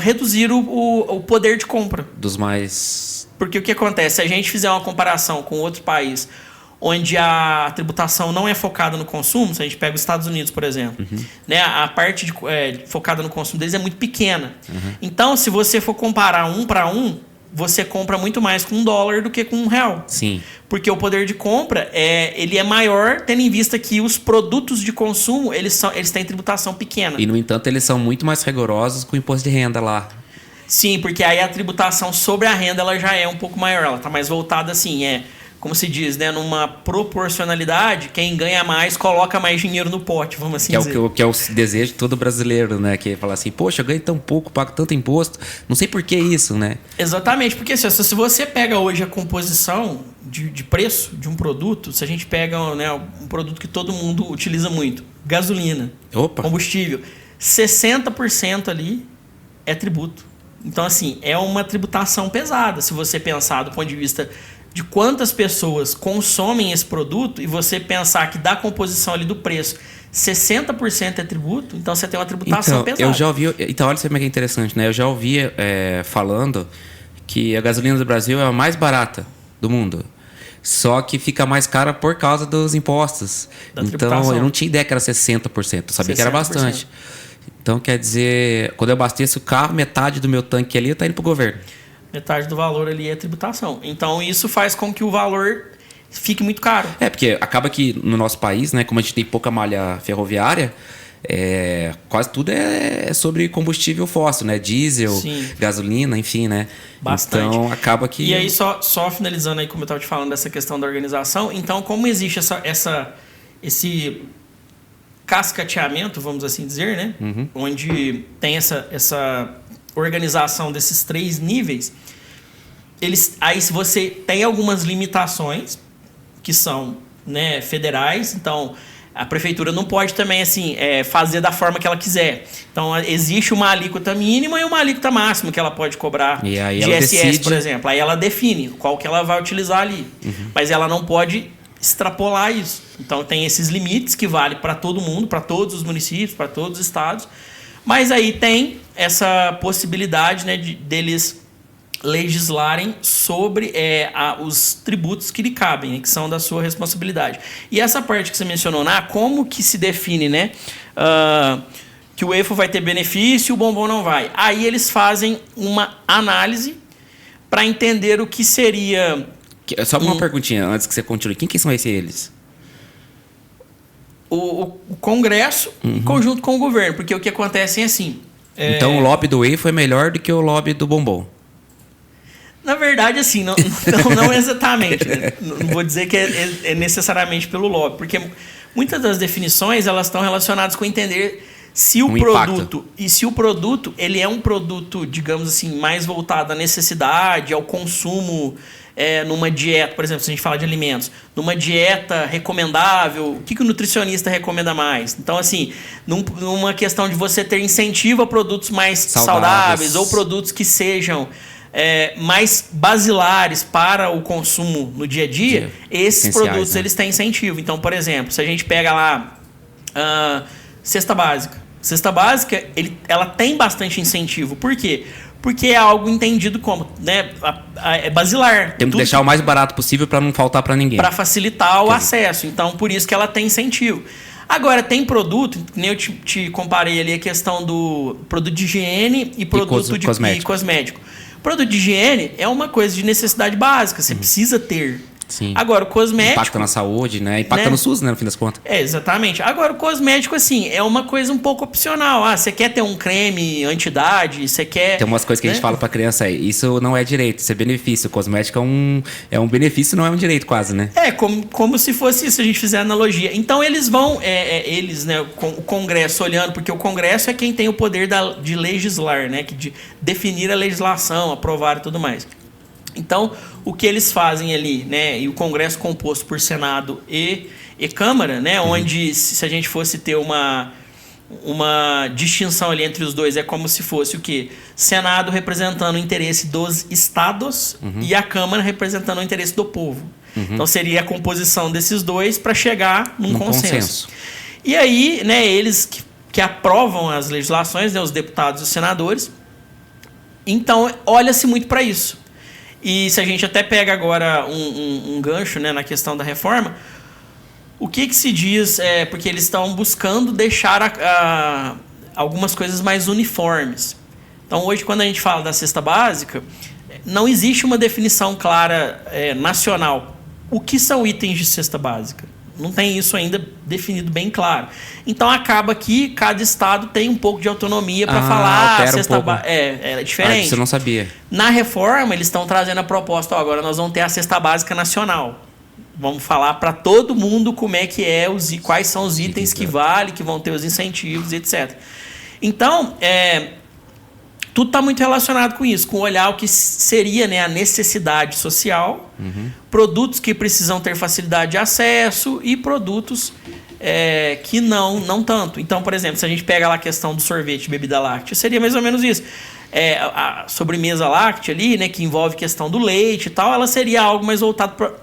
reduzir o poder de compra. Dos mais... Porque o que acontece? Se a gente fizer uma comparação com outro país onde a tributação não é focada no consumo, se a gente pega os Estados Unidos, por exemplo, né, a parte focada no consumo deles é muito pequena. Então, se você for comparar 1 para 1, você compra muito mais com $1 do que com R$1. Sim. Porque o poder de compra ele é maior, tendo em vista que os produtos de consumo eles têm tributação pequena. E, no entanto, eles são muito mais rigorosos com o imposto de renda lá. Sim, porque aí a tributação sobre a renda ela já é um pouco maior. Ela está mais voltada assim, como se diz, né, numa proporcionalidade, quem ganha mais coloca mais dinheiro no pote, vamos assim dizer. Que é o desejo de todo brasileiro, né? Que é falar assim, poxa, eu ganho tão pouco, pago tanto imposto, não sei por que isso, né? Exatamente, porque se você pega hoje a composição de preço de um produto, se a gente pega, né, um produto que todo mundo utiliza muito, gasolina, combustível, 60% ali é tributo. Então, assim, é uma tributação pesada, se você pensar do ponto de vista de quantas pessoas consomem esse produto e você pensar que da composição ali do preço 60% é tributo, então você tem uma tributação pesada. Eu já ouvi, então olha como é que é interessante, né? Eu já ouvi falando que a gasolina do Brasil é a mais barata do mundo. Só que fica mais cara por causa dos impostos. Então eu não tinha ideia que era 60%, eu sabia que era bastante. Então quer dizer, quando eu abasteço o carro, metade do meu tanque ali está indo para o governo. Metade do valor ali é tributação. Então, isso faz com que o valor fique muito caro. Porque acaba que no nosso país, né, como a gente tem pouca malha ferroviária, quase tudo é sobre combustível fóssil, né? Diesel, gasolina, enfim, né? Bastante. Então, acaba que... E aí, só finalizando aí, como eu estava te falando, dessa questão da organização. Então, como existe esse cascateamento, vamos assim dizer, né? Onde tem essa organização desses 3 níveis, aí se você tem algumas limitações que são, né, federais, então a prefeitura não pode também assim fazer da forma que ela quiser. Então existe uma alíquota mínima e uma alíquota máxima que ela pode cobrar e aí de ela ISS, decide... por exemplo. Aí ela define qual que ela vai utilizar ali. Mas ela não pode extrapolar isso. Então tem esses limites que valem para todo mundo, para todos os municípios, para todos os estados. Mas aí tem essa possibilidade, né, deles legislarem sobre os tributos que lhe cabem, né, que são da sua responsabilidade. E essa parte que você mencionou, como que se define, né, que o EFO vai ter benefício e o bombom não vai? Aí eles fazem uma análise para entender o que seria... Só uma perguntinha antes que você continue. Quem que são eles? O Congresso em conjunto com o governo, porque o que acontece é assim... Então o lobby do EFO é melhor do que o lobby do bombom? Na verdade, assim, não exatamente. Né? Não vou dizer que é necessariamente pelo lobby, porque muitas das definições elas estão relacionadas com entender Se o Um produto impacto. e se o produto ele é um produto, digamos assim, mais voltado à necessidade, ao consumo, numa dieta, por exemplo, se a gente falar de alimentos, numa dieta recomendável, o que o nutricionista recomenda mais? Então, assim, numa questão de você ter incentivo a produtos mais saudáveis ou produtos que sejam mais basilares para o consumo no dia a dia, esses produtos, né, eles têm incentivo. Então, por exemplo, se a gente pega lá cesta básica. Cesta básica, ela tem bastante incentivo. Por quê? Porque é algo entendido como, né, é basilar. Temos que deixar o mais barato possível para não faltar para ninguém. Para facilitar o acesso. Então, por isso que ela tem incentivo. Agora, tem produto, nem eu te comparei ali a questão do produto de higiene e produto de cosmético. Produto de higiene é uma coisa de necessidade básica, você precisa ter. Sim. Agora, o cosmético... Impacta na saúde, né? Impacta no SUS, né? No fim das contas. Exatamente. Agora, o cosmético, assim, é uma coisa um pouco opcional. Você quer ter um creme anti-idade, você quer... Tem umas coisas que a gente fala pra criança aí. Isso não é direito, isso é benefício. O cosmético é um benefício, não é um direito quase, né? Como se fosse isso, se a gente fizer analogia. Então, eles vão... eles, né? O Congresso olhando, porque o Congresso é quem tem o poder de legislar, né? De definir a legislação, aprovar e tudo mais. Então, o que eles fazem ali, né? E o Congresso composto por Senado e Câmara, né? Onde, se a gente fosse ter uma distinção ali entre os dois, é como se fosse o quê? Senado representando o interesse dos estados e a Câmara representando o interesse do povo. Então, seria a composição desses dois para chegar num consenso. E aí, né? Eles que aprovam as legislações, né, os deputados e os senadores. Então, olha-se muito para isso. E se a gente até pega agora um gancho, né, na questão da reforma, o que se diz porque eles estão buscando deixar algumas coisas mais uniformes. Então, hoje, quando a gente fala da cesta básica, não existe uma definição clara nacional. O que são itens de cesta básica? Não tem isso ainda definido bem claro. Então, acaba que cada estado tem um pouco de autonomia para falar. Cesta básica é diferente. Você não sabia. Na reforma, eles estão trazendo a proposta, agora nós vamos ter a cesta básica nacional. Vamos falar para todo mundo como é que quais são os itens que valem, que vão ter os incentivos, etc. Então, tudo está muito relacionado com isso, com olhar o que seria, né, a necessidade social, produtos que precisam ter facilidade de acesso e produtos que não tanto. Então, por exemplo, se a gente pega lá a questão do sorvete, bebida láctea, seria mais ou menos isso. A sobremesa láctea ali, né, que envolve questão do leite e tal, ela seria algo mais voltado para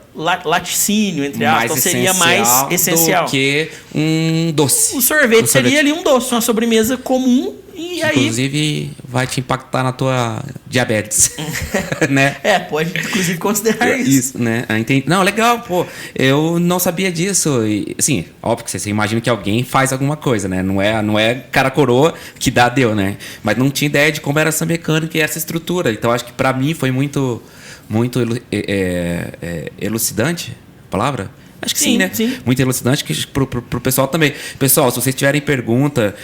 laticínio, entre aspas. Então seria mais essencial do que um doce. O sorvete seria ali um doce, uma sobremesa comum. E inclusive, vai te impactar na tua diabetes. Né? Pode inclusive considerar isso. Né? Não, legal, pô. Eu não sabia disso. E, assim, óbvio que você imagina que alguém faz alguma coisa, né? Não é cara coroa que deu, né? Mas não tinha ideia de como era essa mecânica e essa estrutura. Então, acho que pra mim foi muito elucidante a palavra. Acho que sim, né? Sim. Muito elucidante pro pessoal também. Pessoal, se vocês tiverem pergunta,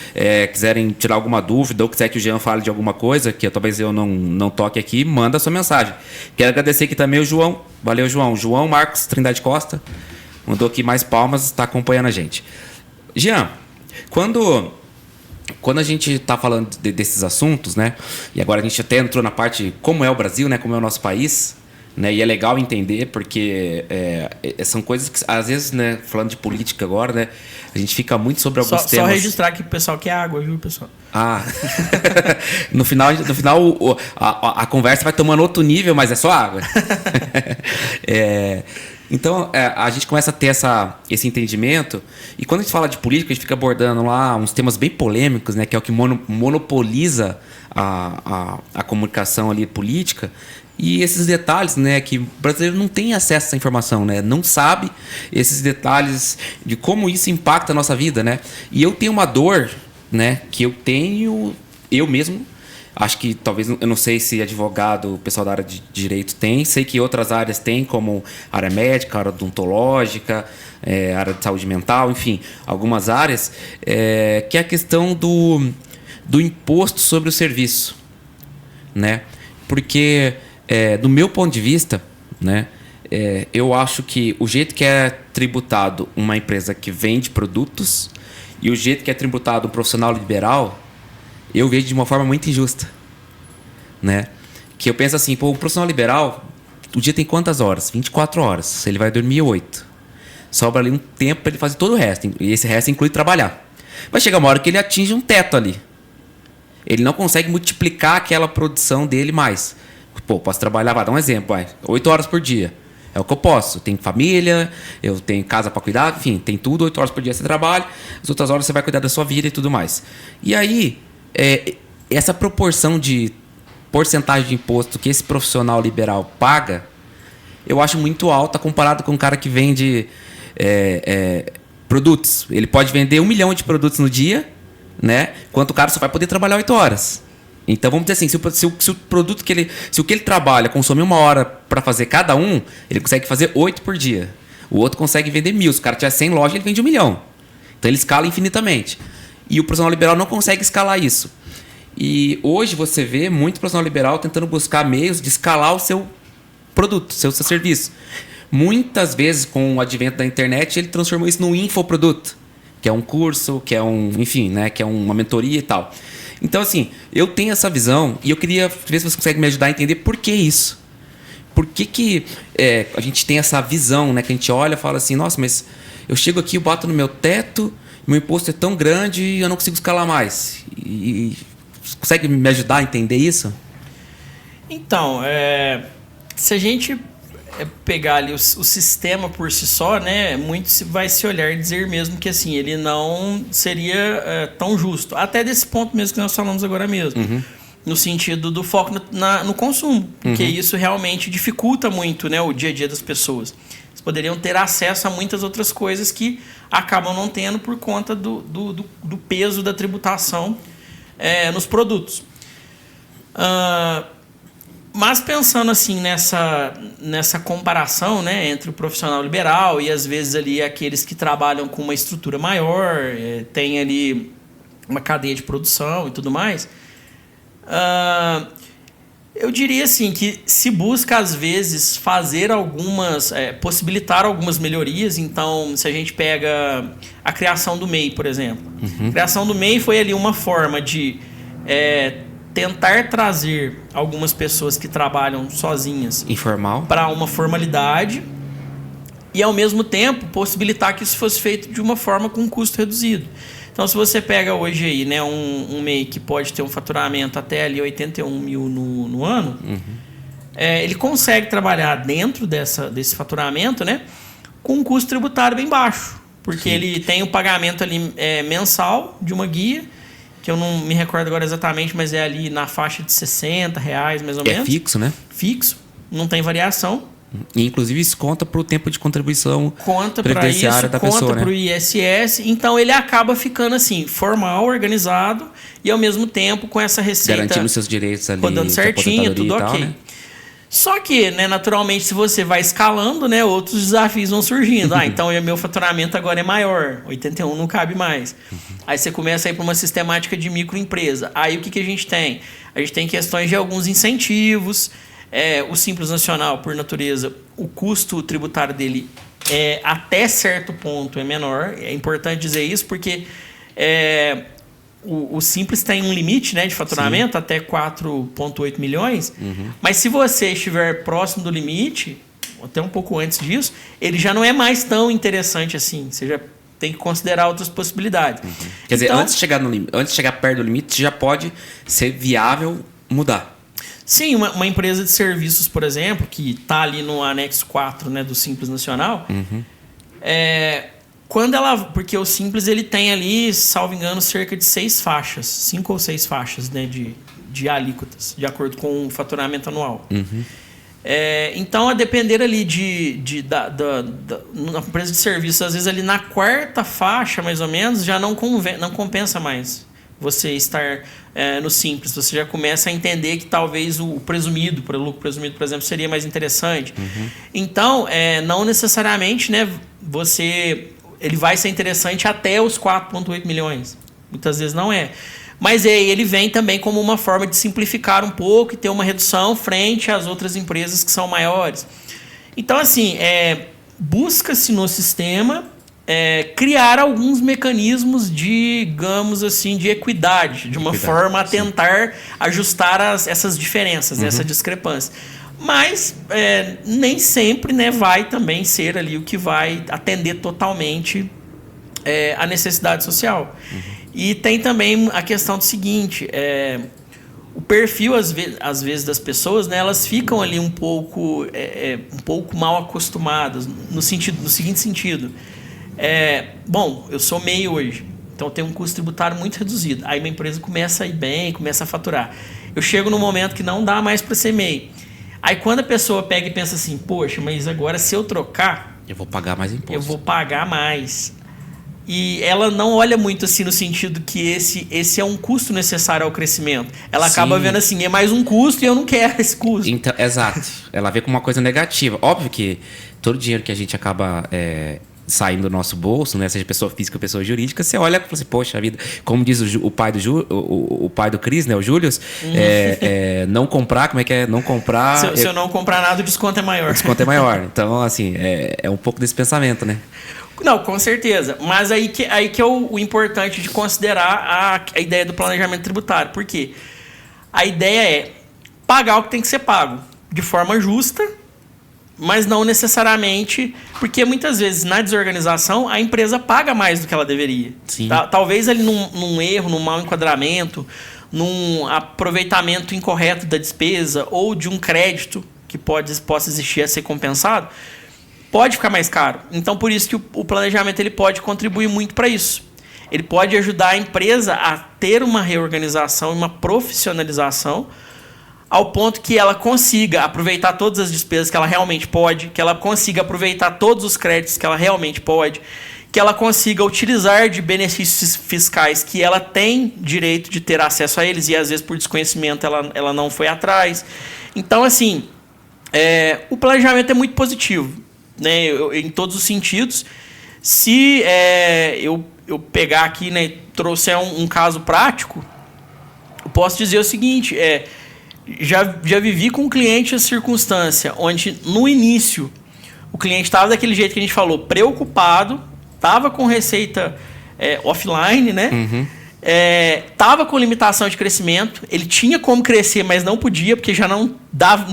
quiserem tirar alguma dúvida ou quiser que o Jean fale de alguma coisa, que talvez eu não toque aqui, manda a sua mensagem. Quero agradecer aqui também o João. Valeu, João. João Marcos Trindade Costa mandou aqui mais palmas, está acompanhando a gente. Jean, quando a gente está falando desses assuntos, né? E agora a gente até entrou na parte como é o Brasil, né? Como é o nosso país. Né? E é legal entender porque são coisas que, às vezes, né, falando de política agora, né, a gente fica muito sobre alguns temas. Só registrar aqui pro pessoal que é água, viu, pessoal? No final a conversa vai tomando outro nível, mas é só água. Então, a gente começa a ter esse entendimento, e quando a gente fala de política, a gente fica abordando lá uns temas bem polêmicos, né, que é o que monopoliza a comunicação ali política. E esses detalhes, né, que o brasileiro não tem acesso a essa informação, né, não sabe esses detalhes de como isso impacta a nossa vida, né. E eu tenho uma dor, né, que eu mesmo, acho que talvez, eu não sei se advogado, o pessoal da área de direito tem, sei que outras áreas têm, como área médica, área odontológica, área de saúde mental, enfim, algumas áreas, que é a questão do imposto sobre o serviço, né, porque... do meu ponto de vista, né, Eu acho que o jeito que é tributado uma empresa que vende produtos e o jeito que é tributado um profissional liberal, eu vejo de uma forma muito injusta, né? Que eu penso assim, pô, um profissional liberal, o dia tem quantas horas? 24 horas. Ele vai dormir 8. Sobra ali um tempo para ele fazer todo o resto. E esse resto inclui trabalhar. Vai chegar uma hora que ele atinge um teto ali. Ele não consegue multiplicar aquela produção dele mais. Pô, posso trabalhar, vai dar um exemplo, 8 horas por dia. É o que eu posso. Eu tenho família, eu tenho casa para cuidar, enfim, tem tudo. 8 horas por dia você trabalha, as outras horas você vai cuidar da sua vida e tudo mais. E aí, essa proporção de porcentagem de imposto que esse profissional liberal paga, eu acho muito alta comparado com um cara que vende produtos. Ele pode vender 1 milhão de produtos no dia, né? Enquanto o cara só vai poder trabalhar 8 horas. Então vamos dizer assim, se o produto se o que ele trabalha consome 1 hora para fazer cada um, ele consegue fazer 8 por dia. O outro consegue vender 1.000. Se o cara tiver 100 lojas, ele vende 1 milhão. Então ele escala infinitamente. E o profissional liberal não consegue escalar isso. E hoje você vê muito profissional liberal tentando buscar meios de escalar o seu produto, seu serviço. Muitas vezes, com o advento da internet, ele transformou isso num infoproduto, que é um curso, que é enfim, né, que é uma mentoria e tal. Então, assim, eu tenho essa visão e eu queria ver se você consegue me ajudar a entender por que isso. Por que a gente tem essa visão, né, que a gente olha e fala assim, nossa, mas eu chego aqui, eu bato no meu teto, meu imposto é tão grande e eu não consigo escalar mais. Você consegue me ajudar a entender isso? Então, se a gente pegar ali o sistema por si só, né, muito vai se olhar e dizer mesmo que assim, ele não seria tão justo. Até desse ponto mesmo que nós falamos agora mesmo. Uhum. No sentido do foco no consumo. Porque isso realmente dificulta muito, né, o dia a dia das pessoas. Eles poderiam ter acesso a muitas outras coisas que acabam não tendo por conta do peso da tributação nos produtos. Mas pensando assim nessa comparação, né, entre o profissional liberal e às vezes ali aqueles que trabalham com uma estrutura maior, tem ali uma cadeia de produção e tudo mais, eu diria assim que se busca às vezes fazer possibilitar algumas melhorias. Então, se a gente pega a criação do MEI, por exemplo, a criação do MEI foi ali uma forma de tentar trazer algumas pessoas que trabalham sozinhas para uma formalidade e, ao mesmo tempo, possibilitar que isso fosse feito de uma forma com custo reduzido. Então, se você pega hoje aí, né, um MEI que pode ter um faturamento até ali 81 mil no ano, ele consegue trabalhar dentro desse faturamento, né, com um custo tributário bem baixo, porque ele tem o pagamento ali mensal de uma guia, que eu não me recordo agora exatamente, mas é ali na faixa de R$60, mais ou menos. É fixo, né? Fixo, não tem variação. E, inclusive, isso conta para o tempo de contribuição previdenciária da pessoa, né? Conta para o ISS. Então, ele acaba ficando assim, formal, organizado e, ao mesmo tempo, com essa receita... Garantindo seus direitos ali. Rodando certinho, tudo ok. Tal, né? Só que, né, naturalmente, se você vai escalando, né, outros desafios vão surgindo. Então meu faturamento agora é maior, 81 não cabe mais. Aí você começa a ir para uma sistemática de microempresa. Aí o que a gente tem? A gente tem questões de alguns incentivos. O Simples Nacional, por natureza, o custo tributário dele até certo ponto é menor. É importante dizer isso porque o Simples tem um limite, né, de faturamento. Sim. Até 4,8 milhões. Mas se você estiver próximo do limite, até um pouco antes disso, ele já não é mais tão interessante assim. Você já tem que considerar outras possibilidades. Quer dizer, antes de chegar perto do limite, já pode ser viável mudar. Sim, uma empresa de serviços, por exemplo, que está ali no anexo 4, né, do Simples Nacional, porque o Simples ele tem ali, salvo engano, cerca de 6 faixas, 5 ou 6 faixas, né, de alíquotas, de acordo com o faturamento anual. Então, a depender ali na empresa de serviços, às vezes ali na 4ª faixa, mais ou menos, já não compensa mais você estar no Simples. Você já começa a entender que talvez o lucro presumido, por exemplo, seria mais interessante. Então, não necessariamente, né, ele vai ser interessante até os 4,8 milhões. Muitas vezes não é. Mas ele vem também como uma forma de simplificar um pouco e ter uma redução frente às outras empresas que são maiores. Então, assim, busca-se no sistema criar alguns mecanismos digamos assim, de equidade, de uma forma a tentar ajustar essas diferenças, essa discrepância. Mas nem sempre, né, vai também ser ali o que vai atender totalmente a necessidade social. E tem também a questão do seguinte, o perfil, às vezes, das pessoas, né, elas ficam ali um pouco mal acostumadas, no seguinte sentido. Bom, eu sou MEI hoje, então eu tenho um custo tributário muito reduzido. Aí minha empresa começa a ir bem, começa a faturar. Eu chego num momento que não dá mais para ser MEI. Aí quando a pessoa pega e pensa assim, poxa, mas agora se eu trocar... Eu vou pagar mais imposto. Eu vou pagar mais. E ela não olha muito assim no sentido que esse é um custo necessário ao crescimento. Ela acaba vendo assim, é mais um custo e eu não quero esse custo. Então, exato. Ela vê como uma coisa negativa. Óbvio que todo dinheiro que a gente acaba saindo do nosso bolso, né, seja pessoa física ou pessoa jurídica, você olha e fala assim, poxa vida, como diz o pai do Cris, né, o Július, não comprar, como é que é? Não comprar... Se eu não comprar nada, o desconto é maior. O desconto é maior. Então, assim, é um pouco desse pensamento, né? Não, com certeza. Mas aí que é o importante de considerar a ideia do planejamento tributário. Por quê? A ideia é pagar o que tem que ser pago de forma justa, mas não necessariamente... Porque muitas vezes, na desorganização, a empresa paga mais do que ela deveria. Sim. Talvez ali num erro, num mau enquadramento, num aproveitamento incorreto da despesa ou de um crédito que possa existir a ser compensado, pode ficar mais caro. Então, por isso que o planejamento ele pode contribuir muito para isso. Ele pode ajudar a empresa a ter uma reorganização e uma profissionalização ao ponto que ela consiga aproveitar todas as despesas que ela realmente pode, que ela consiga aproveitar todos os créditos que ela realmente pode, que ela consiga utilizar de benefícios fiscais que ela tem direito de ter acesso a eles e, às vezes, por desconhecimento, ela não foi atrás. Então, assim, o planejamento é muito positivo, né, em todos os sentidos. Se eu pegar aqui, né, trouxer um caso prático, eu posso dizer o seguinte, já vivi com um cliente a circunstância onde no início o cliente estava daquele jeito que a gente falou, preocupado, estava com receita offline, né? Estava com limitação de crescimento, ele tinha como crescer, mas não podia, porque já não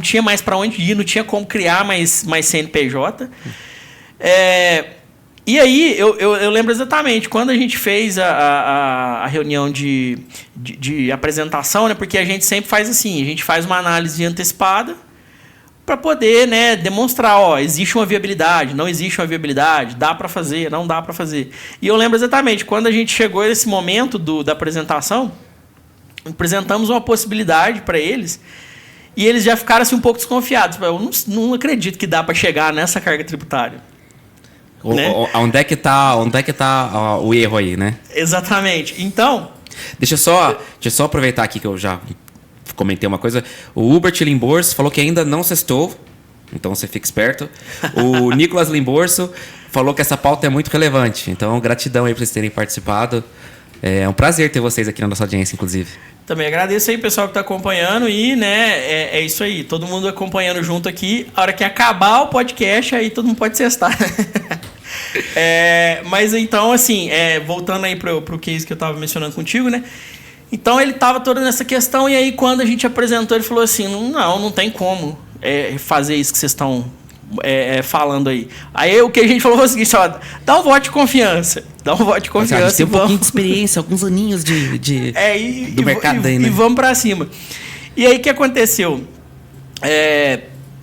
tinha mais para onde ir, não tinha como criar mais CNPJ. E aí, eu lembro exatamente, quando a gente fez a reunião de apresentação, né, porque a gente sempre faz assim, a gente faz uma análise antecipada para poder, né, demonstrar, existe uma viabilidade, não existe uma viabilidade, dá para fazer, não dá para fazer. E eu lembro exatamente, quando a gente chegou nesse momento da apresentação, apresentamos uma possibilidade para eles e eles já ficaram assim, um pouco desconfiados. Eu não acredito que dá para chegar nessa carga tributária. Né? Onde é que tá o erro aí, né? Exatamente. Então... Deixa eu só aproveitar aqui que eu já comentei uma coisa. O Hubert Limborso falou que ainda não sextou, então você fica esperto. O Nicolas Limborso falou que essa pauta é muito relevante. Então, gratidão aí por vocês terem participado. É um prazer ter vocês aqui na nossa audiência, inclusive. Também agradeço aí, pessoal, que está acompanhando. E, né, é isso aí. Todo mundo acompanhando junto aqui. A hora que acabar o podcast, aí todo mundo pode cestar. Mas então, assim, voltando aí pro case que eu estava mencionando contigo, né? Então ele estava todo nessa questão e aí quando a gente apresentou, ele falou assim, não tem como fazer isso que vocês estão falando aí. Aí o que a gente falou foi o seguinte, dá um voto de confiança. Dá um voto de confiança. A gente tem um pouquinho de experiência, alguns aninhos do mercado aí, né? E vamos para cima. E aí o que aconteceu?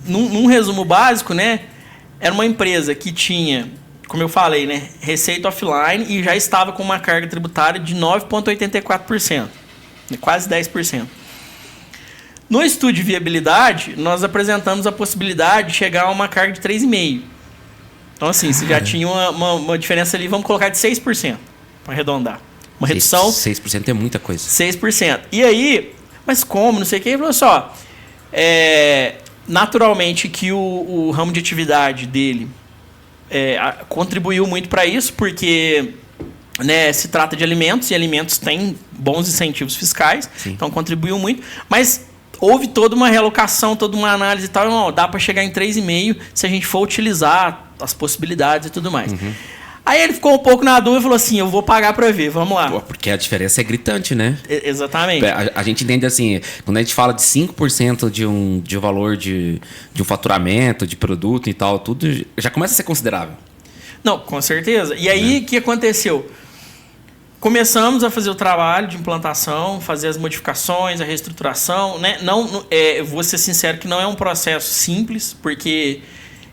Num resumo básico, né? Era uma empresa que tinha, como eu falei, né, receita offline e já estava com uma carga tributária de 9,84%, quase 10%. No estudo de viabilidade, nós apresentamos a possibilidade de chegar a uma carga de 3,5%. Então, assim, você já tinha uma diferença ali, vamos colocar de 6%, para arredondar. Uma redução... 6% é muita coisa. 6%. E aí, mas como, não sei o que, ele falou só, naturalmente que o ramo de atividade dele contribuiu muito para isso, porque, né, se trata de alimentos, e alimentos têm bons incentivos fiscais, sim, então contribuiu muito, mas houve toda uma realocação, toda uma análise e tal. Não, dá para chegar em 3,5 se a gente for utilizar as possibilidades e tudo mais. Aí ele ficou um pouco na dúvida e falou assim, eu vou pagar para ver, vamos lá. Pô, porque a diferença é gritante, né? Exatamente. A gente entende assim, quando a gente fala de 5% de um valor de um faturamento, de produto e tal, tudo já começa a ser considerável. Não, com certeza. E aí, o que aconteceu? Começamos a fazer o trabalho de implantação, fazer as modificações, a reestruturação, né? Vou ser sincero que não é um processo simples, porque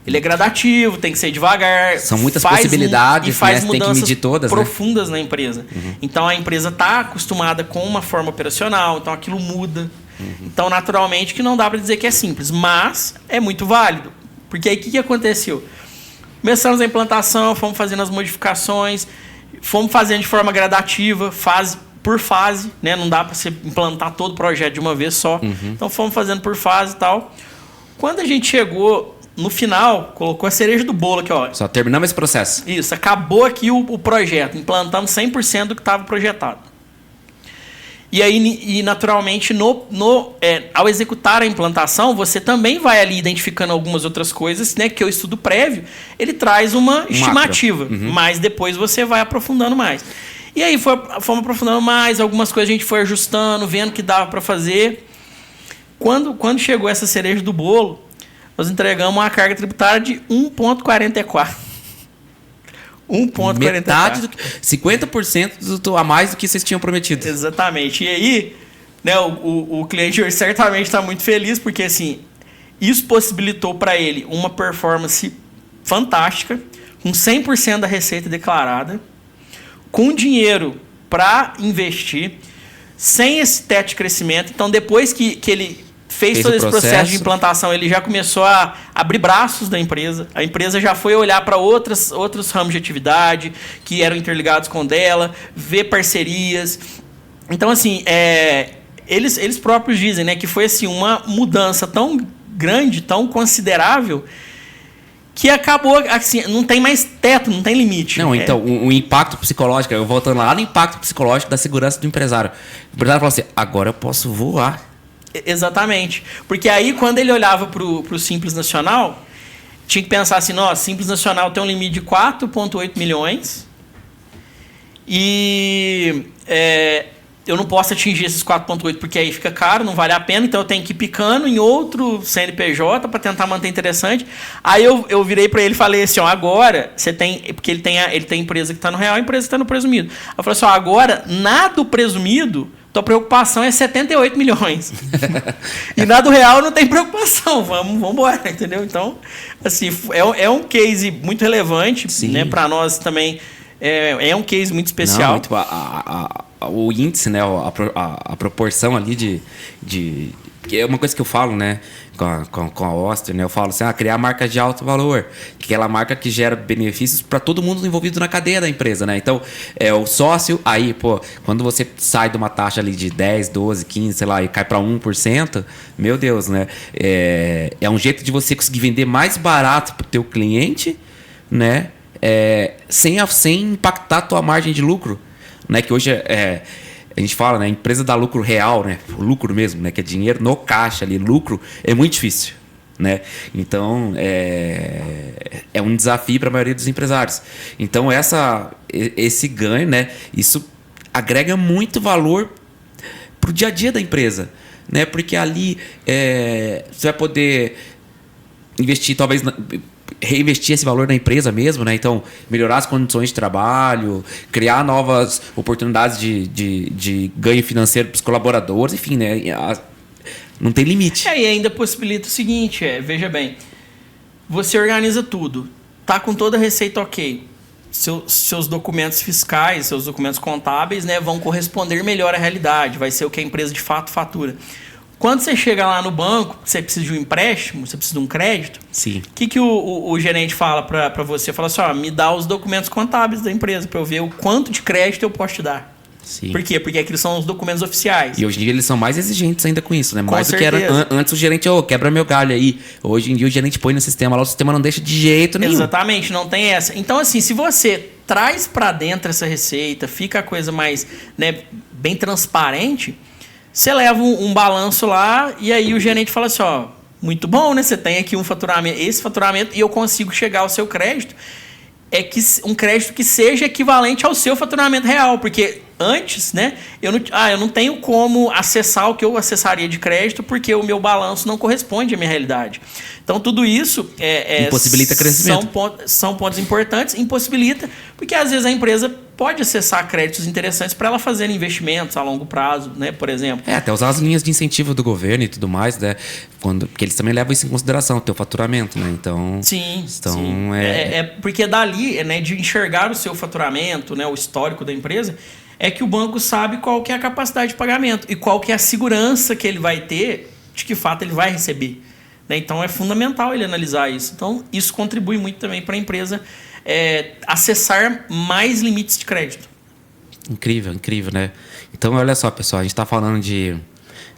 ele é gradativo, tem que ser devagar. São muitas possibilidades, e faz né? Tem que medir todas, profundas, né? Na empresa. Então, a empresa está acostumada com uma forma operacional, então aquilo muda. Então, naturalmente, que não dá para dizer que é simples, mas é muito válido. Porque aí, o que aconteceu? Começamos a implantação, fomos fazendo as modificações, fomos fazendo de forma gradativa, fase por fase, né? Não dá para você implantar todo o projeto de uma vez só. Então, fomos fazendo por fase e tal. Quando a gente chegou no final, colocou a cereja do bolo aqui, ó. Só terminamos esse processo. Isso, acabou aqui o projeto. Implantamos 100% do que estava projetado. E aí, naturalmente, ao executar a implantação, você também vai ali identificando algumas outras coisas, né? Que o estudo prévio, ele traz uma estimativa, mas depois você vai aprofundando mais. E aí, fomos aprofundando mais, algumas coisas a gente foi ajustando, vendo que dava para fazer. Quando chegou essa cereja do bolo, nós entregamos uma carga tributária de 1,44. 1,44. Metade 50% a mais do que vocês tinham prometido. Exatamente. E aí, né, o cliente hoje certamente está muito feliz, porque assim, isso possibilitou para ele uma performance fantástica, com 100% da receita declarada, com dinheiro para investir, sem esse teto de crescimento. Então, depois que ele fez todo esse processo de implantação, ele já começou a abrir braços da empresa. A empresa já foi olhar para outros ramos de atividade que eram interligados com dela, ver parcerias. Então, assim, eles próprios dizem, né, que foi assim, uma mudança tão grande, tão considerável, que acabou, assim, não tem mais teto, não tem limite. Não, então, o impacto psicológico, eu voltando lá no impacto psicológico da segurança do empresário. O empresário falou assim, agora eu posso voar. Exatamente. Porque aí, quando ele olhava para o Simples Nacional, tinha que pensar assim, nossa, Simples Nacional tem um limite de 4,8 milhões e eu não posso atingir esses 4,8 porque aí fica caro, não vale a pena, então eu tenho que ir picando em outro CNPJ para tentar manter interessante. Aí eu virei para ele e falei assim, ó, agora você tem, porque ele tem empresa que está no real e empresa que está no presumido. Eu falei assim, ó, agora, na do presumido, tua preocupação é 78 milhões. E na do real não tem preocupação. Vamos embora, entendeu? Então, assim, é um case muito relevante, né? Para nós também é um case muito especial. Não, tipo, o índice, né? A proporção ali de que é uma coisa que eu falo, né, com a Oster, né, eu falo assim, criar marcas de alto valor, aquela marca que gera benefícios para todo mundo envolvido na cadeia da empresa, né, então, o sócio, aí, pô, quando você sai de uma taxa ali de 10, 12, 15, sei lá, e cai para 1%, meu Deus, né, é um jeito de você conseguir vender mais barato para o teu cliente, né, sem impactar a tua margem de lucro, né, que hoje a gente fala, né? A empresa dá lucro real, né? O lucro mesmo, né? Que é dinheiro no caixa ali. Lucro é muito difícil, né? Então, é um desafio para a maioria dos empresários. Então, esse ganho, né? Isso agrega muito valor para o dia a dia da empresa, né? Porque ali você vai poder investir, talvez... reinvestir esse valor na empresa mesmo, né? Então, melhorar as condições de trabalho, criar novas oportunidades de ganho financeiro para os colaboradores, enfim, né? Não tem limite. E ainda possibilita o seguinte, veja bem, você organiza tudo, tá com toda a receita ok, seus documentos fiscais, seus documentos contábeis, né, vão corresponder melhor à realidade, vai ser o que a empresa de fato fatura. Quando você chega lá no banco, você precisa de um empréstimo, você precisa de um crédito, sim. O que o gerente fala para você? Fala assim, me dá os documentos contábeis da empresa para eu ver o quanto de crédito eu posso te dar. Sim. Por quê? Porque aqueles são os documentos oficiais. E hoje em dia eles são mais exigentes ainda com isso, né? Mais com do que era antes o gerente, quebra meu galho aí. Hoje em dia o gerente põe no sistema lá, o sistema não deixa de jeito nenhum. Exatamente, não tem essa. Então, assim, se você traz para dentro essa receita, fica a coisa mais, né, bem transparente, Você leva um balanço lá e aí o gerente fala assim, ó, muito bom, né? Você tem aqui esse faturamento e eu consigo chegar ao seu crédito. É que um crédito que seja equivalente ao seu faturamento real, porque antes, né, eu não tenho como acessar o que eu acessaria de crédito porque o meu balanço não corresponde à minha realidade. Então, tudo isso impossibilita crescimento. São pontos importantes, impossibilita, porque às vezes a empresa pode acessar créditos interessantes para ela fazer investimentos a longo prazo, né, por exemplo. Até usar as linhas de incentivo do governo e tudo mais, né? Porque eles também levam isso em consideração, o teu faturamento, né? Então, sim. Porque dali, né, de enxergar o seu faturamento, né, o histórico da empresa, é que o banco sabe qual que é a capacidade de pagamento e qual que é a segurança que ele vai ter de que fato ele vai receber. Né? Então, é fundamental ele analisar isso. Então, isso contribui muito também para a empresa acessar mais limites de crédito. Incrível, incrível, né? Então, olha só, pessoal, a gente está falando de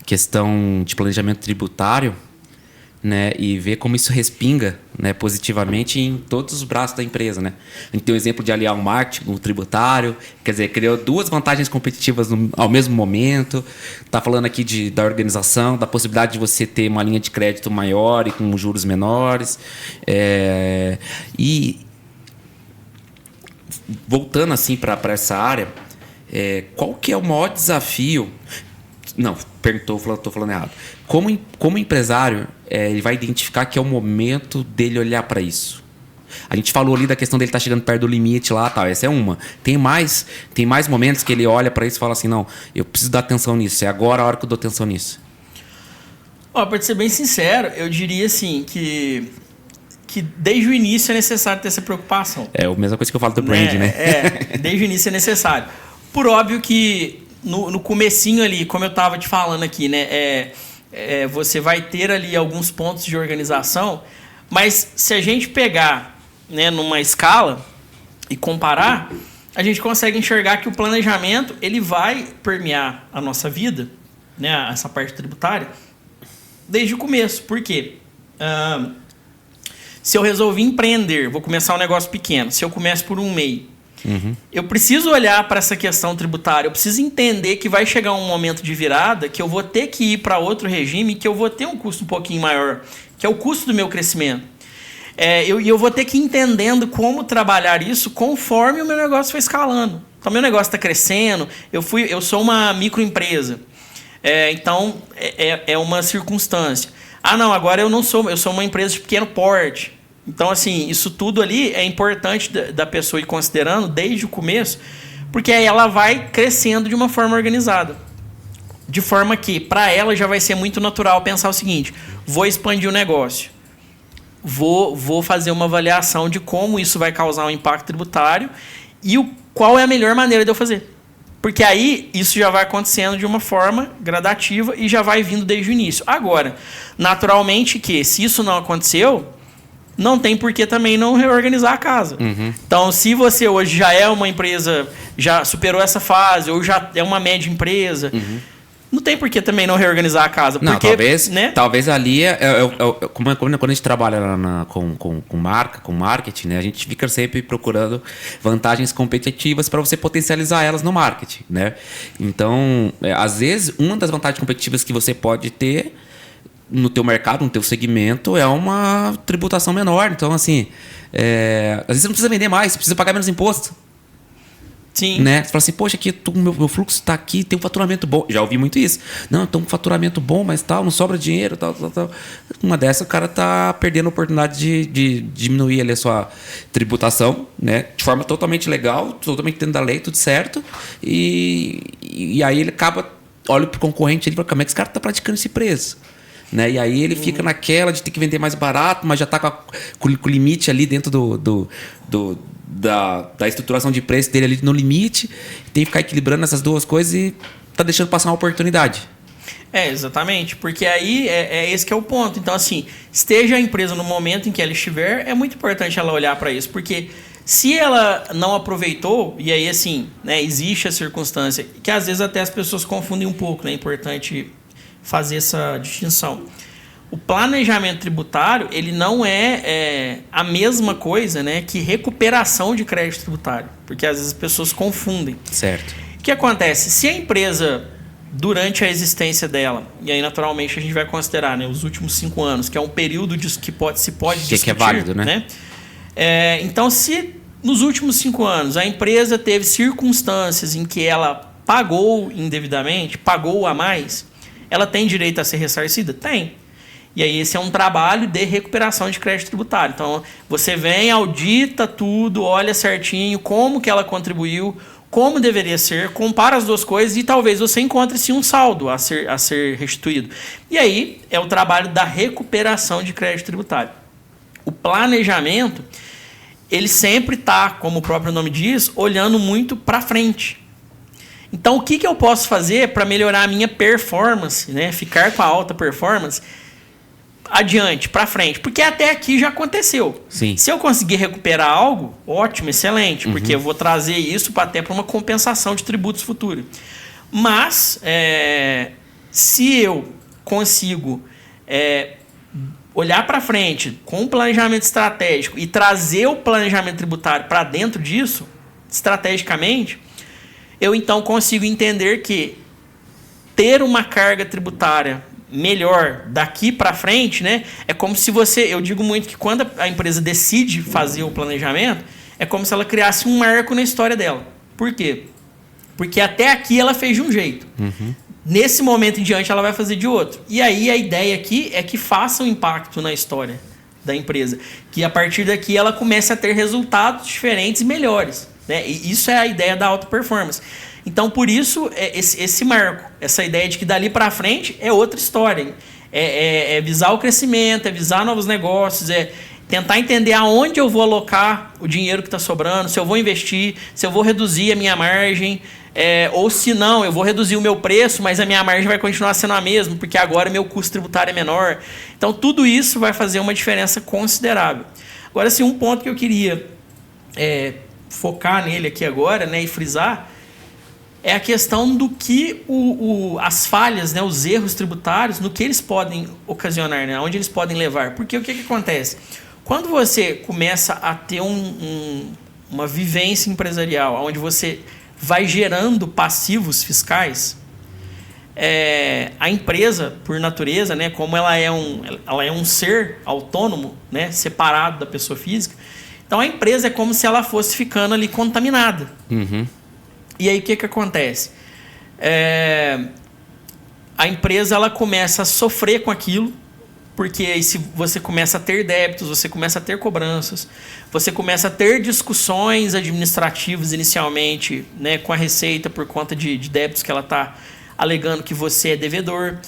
questão de planejamento tributário, né, e ver como isso respinga, né, positivamente em todos os braços da empresa, né? A gente tem o exemplo de aliar o marketing com o tributário, quer dizer, criou duas vantagens competitivas ao mesmo momento. Está falando aqui da organização, da possibilidade de você ter uma linha de crédito maior e com juros menores. E voltando assim para essa área, qual que é o maior desafio? Não, estou falando errado. Como empresário, ele vai identificar que é o momento dele olhar para isso. A gente falou ali da questão dele estar chegando perto do limite lá, tal. Essa é uma. Tem mais momentos que ele olha para isso e fala assim, não, eu preciso dar atenção nisso. É agora a hora que eu dou atenção nisso. Para ser bem sincero, eu diria assim que desde o início é necessário ter essa preocupação. É a mesma coisa que eu falo do brand, né? Desde o início é necessário. Por óbvio que no comecinho ali, como eu estava te falando aqui, né, você vai ter ali alguns pontos de organização, mas se a gente pegar, né, numa escala e comparar, a gente consegue enxergar que o planejamento ele vai permear a nossa vida, né, essa parte tributária, desde o começo. Por quê? Se eu resolvi empreender, vou começar um negócio pequeno, se eu começo por um MEI, eu preciso olhar para essa questão tributária, eu preciso entender que vai chegar um momento de virada que eu vou ter que ir para outro regime, que eu vou ter um custo um pouquinho maior, que é o custo do meu crescimento. Eu vou ter que ir entendendo como trabalhar isso conforme o meu negócio foi escalando. Então, meu negócio está crescendo, eu sou uma microempresa, então é uma circunstância. Não, agora eu sou uma empresa de pequeno porte. Então, assim, isso tudo ali é importante da pessoa ir considerando desde o começo, porque aí ela vai crescendo de uma forma organizada. De forma que, para ela, já vai ser muito natural pensar o seguinte, vou expandir o negócio, vou fazer uma avaliação de como isso vai causar um impacto tributário e qual é a melhor maneira de eu fazer. Porque aí isso já vai acontecendo de uma forma gradativa e já vai vindo desde o início. Agora, naturalmente que se isso não aconteceu, não tem por que também não reorganizar a casa. Então, se você hoje já é uma empresa, já superou essa fase, ou já é uma média empresa, não tem por que também não reorganizar a casa. Porque, não, talvez ali, quando a gente trabalha com marca, com marketing, né, a gente fica sempre procurando vantagens competitivas para você potencializar elas no marketing, né? Então, às vezes, uma das vantagens competitivas que você pode ter no teu mercado, no teu segmento, é uma tributação menor. Então, assim, às vezes você não precisa vender mais, você precisa pagar menos imposto. Sim. Né? Você fala assim, poxa, aqui, meu fluxo está aqui, tem um faturamento bom. Já ouvi muito isso. Não, tem um faturamento bom, mas tal, não sobra dinheiro, tal. Uma dessa, o cara está perdendo a oportunidade de diminuir ali a sua tributação, né? De forma totalmente legal, totalmente dentro da lei, tudo certo. E aí ele olha para o concorrente e fala, como é que esse cara está praticando esse preço? Né? E aí ele fica naquela de ter que vender mais barato, mas já está com o limite ali dentro da estruturação de preço dele ali no limite, tem que ficar equilibrando essas duas coisas e tá deixando passar uma oportunidade. Exatamente, porque aí esse que é o ponto. Então, assim, esteja a empresa no momento em que ela estiver, é muito importante ela olhar para isso, porque se ela não aproveitou, e aí, assim, né, existe a circunstância, que às vezes até as pessoas confundem um pouco, né? É importante fazer essa distinção. O planejamento tributário, ele não é a mesma coisa, né, que recuperação de crédito tributário, porque às vezes as pessoas confundem. Certo. O que acontece? Se a empresa durante a existência dela, e aí naturalmente a gente vai considerar, né, os últimos 5 anos, que é um período que se pode discutir, que é válido, né? Então, se nos últimos 5 anos a empresa teve circunstâncias em que ela pagou indevidamente, pagou a mais, ela tem direito a ser ressarcida? Tem. E aí esse é um trabalho de recuperação de crédito tributário. Então, você vem, audita tudo, olha certinho como que ela contribuiu, como deveria ser, compara as duas coisas e talvez você encontre sim um saldo a ser restituído. E aí é o trabalho da recuperação de crédito tributário. O planejamento, ele sempre está, como o próprio nome diz, olhando muito para frente. Então, o que eu posso fazer para melhorar a minha performance, né? Ficar com a alta performance adiante, para frente? Porque até aqui já aconteceu. Sim. Se eu conseguir recuperar algo, ótimo, excelente, porque eu vou trazer isso até para uma compensação de tributos futuros. Mas, se eu consigo olhar para frente com um planejamento estratégico e trazer o planejamento tributário para dentro disso, estrategicamente, eu então consigo entender que ter uma carga tributária melhor daqui para frente, né, é como se eu digo muito que quando a empresa decide fazer o planejamento, é como se ela criasse um marco na história dela. Por quê? Porque até aqui ela fez de um jeito. Nesse momento em diante ela vai fazer de outro. E aí a ideia aqui é que faça um impacto na história da empresa. Que a partir daqui ela comece a ter resultados diferentes e melhores. Né? E isso é a ideia da alta performance. Então, por isso, esse marco, essa ideia de que dali para frente é outra história. É visar o crescimento, é visar novos negócios, é tentar entender aonde eu vou alocar o dinheiro que está sobrando, se eu vou investir, se eu vou reduzir a minha margem, ou se não, eu vou reduzir o meu preço, mas a minha margem vai continuar sendo a mesma, porque agora meu custo tributário é menor. Então, tudo isso vai fazer uma diferença considerável. Agora, assim, um ponto que eu queria focar nele aqui agora, né, e frisar, é a questão do que as falhas, né, os erros tributários, no que eles podem ocasionar, né, onde eles podem levar. Porque o que acontece? Quando você começa a ter uma vivência empresarial, onde você vai gerando passivos fiscais, a empresa, por natureza, né, como ela é um ser autônomo, né, separado da pessoa física, então a empresa é como se ela fosse ficando ali contaminada. E aí o que acontece? A empresa ela começa a sofrer com aquilo, porque aí se você começa a ter débitos, você começa a ter cobranças, você começa a ter discussões administrativas inicialmente, né, com a Receita por conta de débitos que ela está alegando que você é devedor.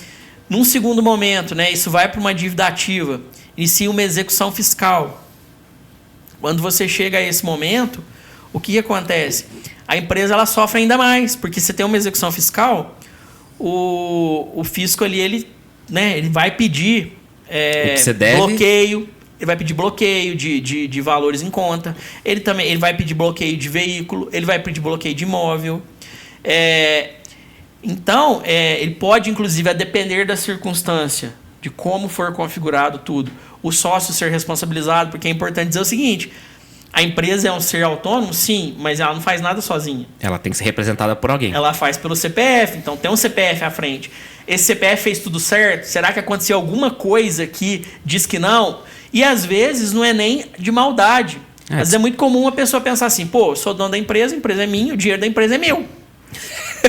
Num segundo momento, né, isso vai para uma dívida ativa, inicia uma execução fiscal. Quando você chega a esse momento, o que acontece? A empresa ela sofre ainda mais, porque você tem uma execução fiscal, o fisco ali, ele vai pedir bloqueio, ele vai pedir bloqueio de valores em conta, ele vai pedir bloqueio de veículo, ele vai pedir bloqueio de imóvel. Então, ele pode, inclusive, a depender da circunstância, de como for configurado tudo, o sócio ser responsabilizado, porque é importante dizer o seguinte: a empresa é um ser autônomo, sim, mas ela não faz nada sozinha. Ela tem que ser representada por alguém. Ela faz pelo CPF, então tem um CPF à frente. Esse CPF fez tudo certo? Será que aconteceu alguma coisa que diz que não? E às vezes não é nem de maldade. Às vezes é muito comum a pessoa pensar assim: pô, eu sou dono da empresa, a empresa é minha, o dinheiro da empresa é meu.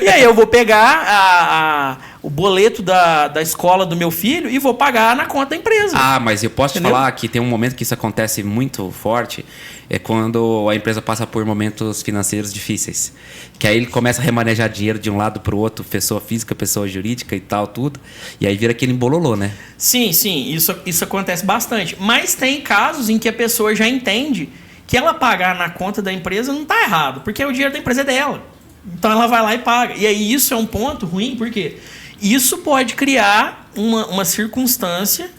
E aí eu vou pegar o boleto da escola do meu filho e vou pagar na conta da empresa. Mas eu posso te falar que tem um momento que isso acontece muito forte, é quando a empresa passa por momentos financeiros difíceis. Que aí ele começa a remanejar dinheiro de um lado para o outro, pessoa física, pessoa jurídica e tal, tudo. E aí vira aquele embololô, né? Sim, isso acontece bastante. Mas tem casos em que a pessoa já entende que ela pagar na conta da empresa não está errado, porque o dinheiro da empresa é dela. Então ela vai lá e paga. E aí isso é um ponto ruim, porque isso pode criar uma circunstância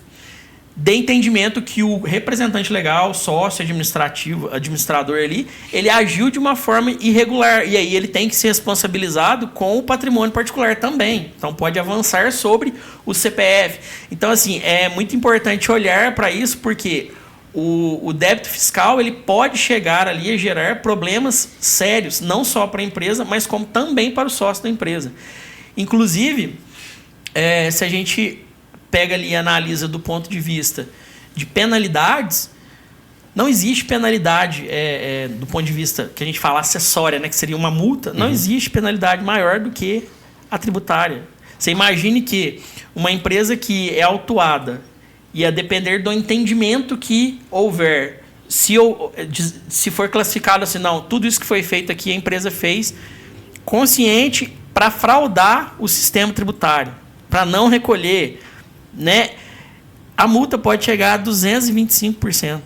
de entendimento que o representante legal, sócio administrador ali, ele agiu de uma forma irregular. E aí ele tem que ser responsabilizado com o patrimônio particular também. Então pode avançar sobre o CPF. Então, assim, é muito importante olhar para isso, porque o débito fiscal ele pode chegar ali a gerar problemas sérios, não só para a empresa, mas como também para o sócio da empresa. Inclusive, se a gente pega ali e analisa do ponto de vista de penalidades, não existe penalidade do ponto de vista que a gente fala acessória, né, que seria uma multa, não existe penalidade maior do que a tributária. Você imagine que uma empresa que é autuada e a depender do entendimento que houver, se for classificado assim, não, tudo isso que foi feito aqui a empresa fez consciente para fraudar o sistema tributário, para não recolher, né, a multa pode chegar a 225%.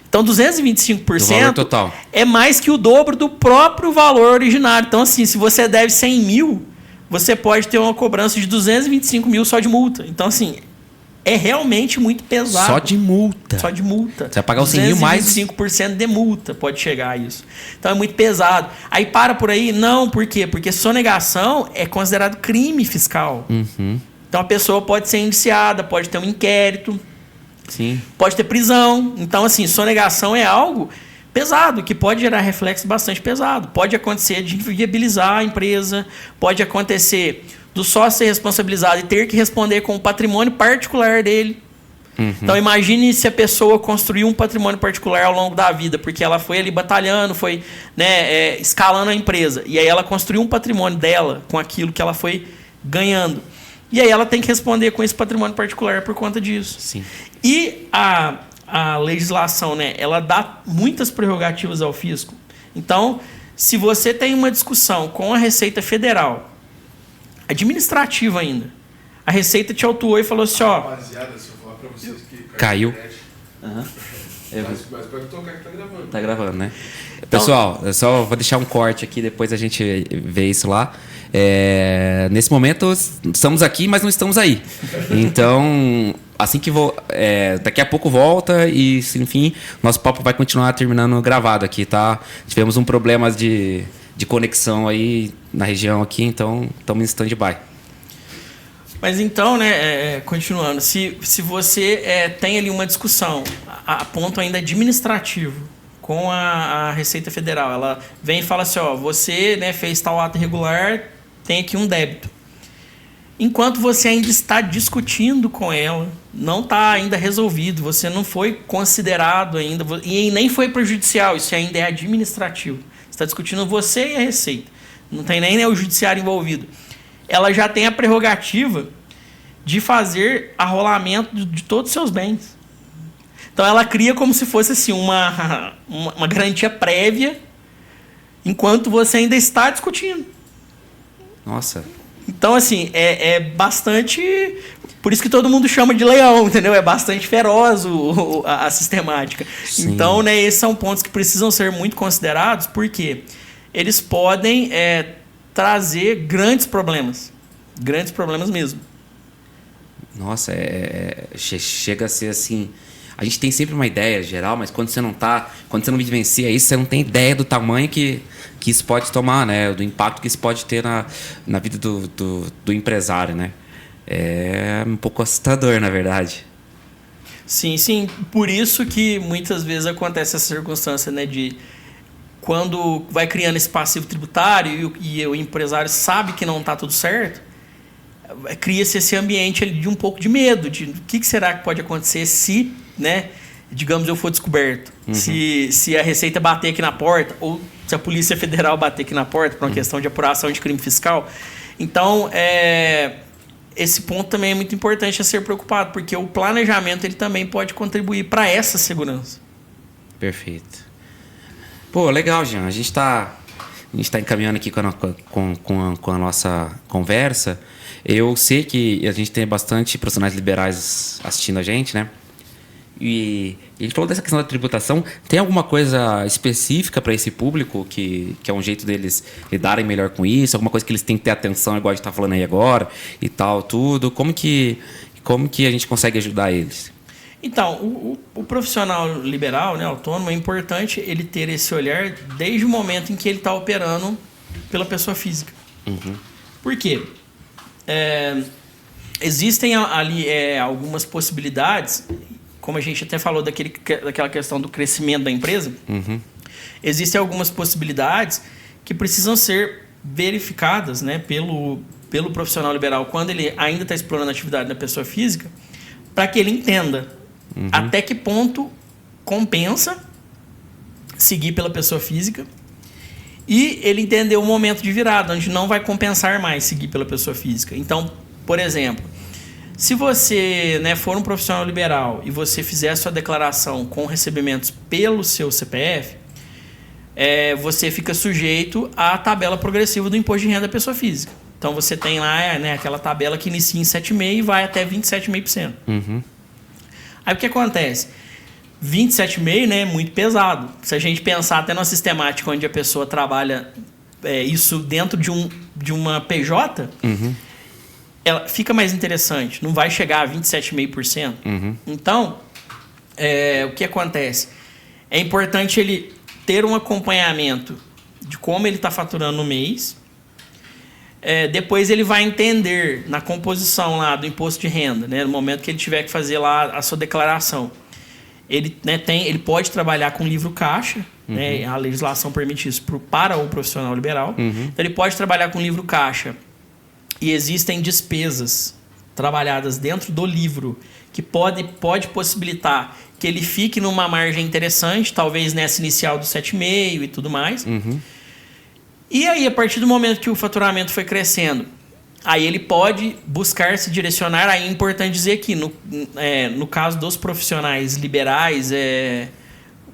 Então, 225% total é mais que o dobro do próprio valor originário. Então, assim, se você deve 100 mil, você pode ter uma cobrança de 225 mil só de multa. Então, assim, é realmente muito pesado. Só de multa. Só de multa. Você vai pagar os 100 mil mais... 225% de multa pode chegar a isso. Então, é muito pesado. Aí, para por aí? Não, por quê? Porque sonegação é considerado crime fiscal. Então, a pessoa pode ser indiciada, pode ter um inquérito... Sim. Pode ter prisão. Então, assim, sonegação é algo pesado, que pode gerar reflexo bastante pesado. Pode acontecer de inviabilizar a empresa, pode acontecer do sócio ser responsabilizado e ter que responder com o patrimônio particular dele. Então, imagine se a pessoa construiu um patrimônio particular ao longo da vida, porque ela foi ali batalhando, foi, né, escalando a empresa. E aí ela construiu um patrimônio dela com aquilo que ela foi ganhando. E aí ela tem que responder com esse patrimônio particular por conta disso. Sim. E a legislação, né, ela dá muitas prerrogativas ao fisco. Então, se você tem uma discussão com a Receita Federal, administrativa ainda, a Receita te autuou e falou assim, ó... Rapaziada, se eu falar pra vocês que... Caiu. Mas pode tocar que tá gravando. Tá gravando, né? Então, pessoal, eu só vou deixar um corte aqui, depois a gente vê isso lá. Nesse momento, estamos aqui, mas não estamos aí. Então, assim que daqui a pouco volta e, enfim, nosso papo vai continuar terminando gravado aqui, tá? Tivemos um problema de conexão aí na região aqui, então estamos em stand-by. Mas então, né, continuando, se você tem ali uma discussão a ponto ainda administrativo com a Receita Federal, ela vem e fala assim, ó, você, né, fez tal ato irregular, tem aqui um débito. Enquanto você ainda está discutindo com ela, não está ainda resolvido, você não foi considerado ainda, e nem foi prejudicial, isso ainda é administrativo. Você está discutindo você e a Receita, não tem nem o judiciário envolvido. Ela já tem a prerrogativa de fazer arrolamento de todos os seus bens. Então, ela cria como se fosse assim, uma garantia prévia enquanto você ainda está discutindo. Nossa. Então, assim, é bastante... Por isso que todo mundo chama de leão, entendeu? É bastante feroz a sistemática. Sim. Então, né, esses são pontos que precisam ser muito considerados, porque eles podem trazer grandes problemas mesmo. Nossa, chega a ser assim... A gente tem sempre uma ideia geral, mas quando você não vivencia isso, você não tem ideia do tamanho que isso pode tomar, né? Do impacto que isso pode ter na vida do empresário, né? É um pouco assustador, na verdade. Sim, sim. Por isso que muitas vezes acontece essa circunstância, né? De quando vai criando esse passivo tributário e o empresário sabe que não está tudo certo, cria-se esse ambiente ali de um pouco de medo, de o que será que pode acontecer se, né, digamos, eu for descoberto. Se a Receita bater aqui na porta, ou se a Polícia Federal bater aqui na porta por uma questão de apuração de crime fiscal. Então, esse ponto também é muito importante a ser preocupado, porque o planejamento ele também pode contribuir para essa segurança. Perfeito. Pô, legal, Jean. A gente está encaminhando aqui com a nossa conversa. Eu sei que a gente tem bastante profissionais liberais assistindo a gente, né? E a gente falou dessa questão da tributação. Tem alguma coisa específica para esse público que é um jeito deles lidarem melhor com isso? Alguma coisa que eles têm que ter atenção, igual a gente está falando aí agora e tal, tudo? Como que a gente consegue ajudar eles? Então, o profissional liberal, né, autônomo, é importante ele ter esse olhar desde o momento em que ele está operando pela pessoa física. Por quê? Existem ali algumas possibilidades, como a gente até falou daquela questão do crescimento da empresa, existem algumas possibilidades que precisam ser verificadas, né, pelo profissional liberal quando ele ainda está explorando a atividade da pessoa física, para que ele entenda até que ponto compensa seguir pela pessoa física e ele entender o momento de virada, onde não vai compensar mais seguir pela pessoa física. Então, por exemplo, se você, né, for um profissional liberal e você fizer a sua declaração com recebimentos pelo seu CPF, você fica sujeito à tabela progressiva do imposto de renda da pessoa física. Então você tem lá, né, aquela tabela que inicia em 7,5% e vai até 27,5%. Aí o que acontece? 27,5%, né, é muito pesado. Se a gente pensar até numa sistemática onde a pessoa trabalha isso dentro de uma PJ, ela fica mais interessante. Não vai chegar a 27,5%. Então, o que acontece? É importante ele ter um acompanhamento de como ele está faturando no mês. Depois ele vai entender na composição lá do imposto de renda, né, no momento que ele tiver que fazer lá a sua declaração. Ele, né, ele pode trabalhar com livro caixa, né, a legislação permite isso para o profissional liberal. Então ele pode trabalhar com livro caixa e existem despesas trabalhadas dentro do livro que pode possibilitar que ele fique numa margem interessante, talvez nessa inicial do 7,5% e tudo mais. E aí, a partir do momento que o faturamento foi crescendo, aí ele pode buscar se direcionar. Aí é importante dizer que no caso dos profissionais liberais,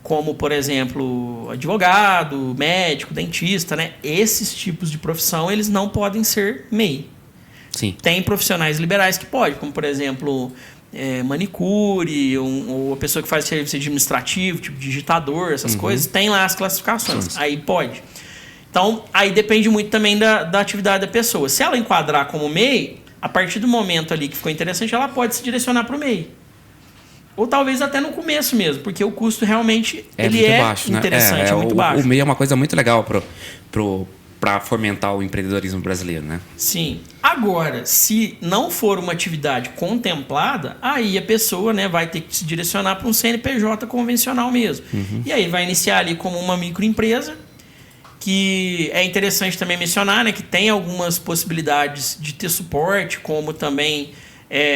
como, por exemplo, advogado, médico, dentista, né, esses tipos de profissão, eles não podem ser MEI. Sim. Tem profissionais liberais que podem, como, por exemplo, manicure, ou a pessoa que faz serviço administrativo, tipo digitador, essas coisas, tem lá as classificações. Sim. Aí pode. Então, aí depende muito também da atividade da pessoa. Se ela enquadrar como MEI, a partir do momento ali que ficou interessante, ela pode se direcionar para o MEI. Ou talvez até no começo mesmo, porque o custo realmente ele é baixo, interessante, né? É muito baixo. O MEI é uma coisa muito legal para fomentar o empreendedorismo brasileiro, né? Sim. Agora, se não for uma atividade contemplada, aí a pessoa, né, vai ter que se direcionar para um CNPJ convencional mesmo. E aí vai iniciar ali como uma microempresa, que é interessante também mencionar, né, que tem algumas possibilidades de ter suporte, como também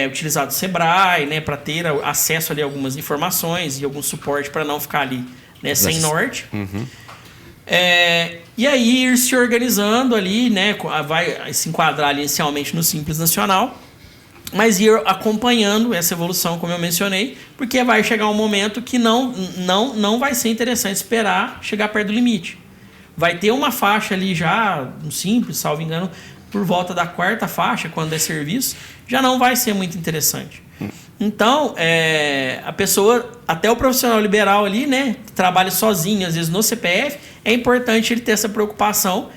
utilizado o Sebrae, né, para ter acesso ali a algumas informações e algum suporte para não ficar ali, né, sem norte. E aí ir se organizando ali, né, vai se enquadrar ali inicialmente no Simples Nacional, mas ir acompanhando essa evolução, como eu mencionei, porque vai chegar um momento que não vai ser interessante esperar chegar perto do limite. Vai ter uma faixa ali já, um Simples, salvo engano, por volta da 4ª faixa, quando é serviço, já não vai ser muito interessante. Então, a pessoa, até o profissional liberal ali, né, que trabalha sozinho, às vezes no CPF, é importante ele ter essa preocupação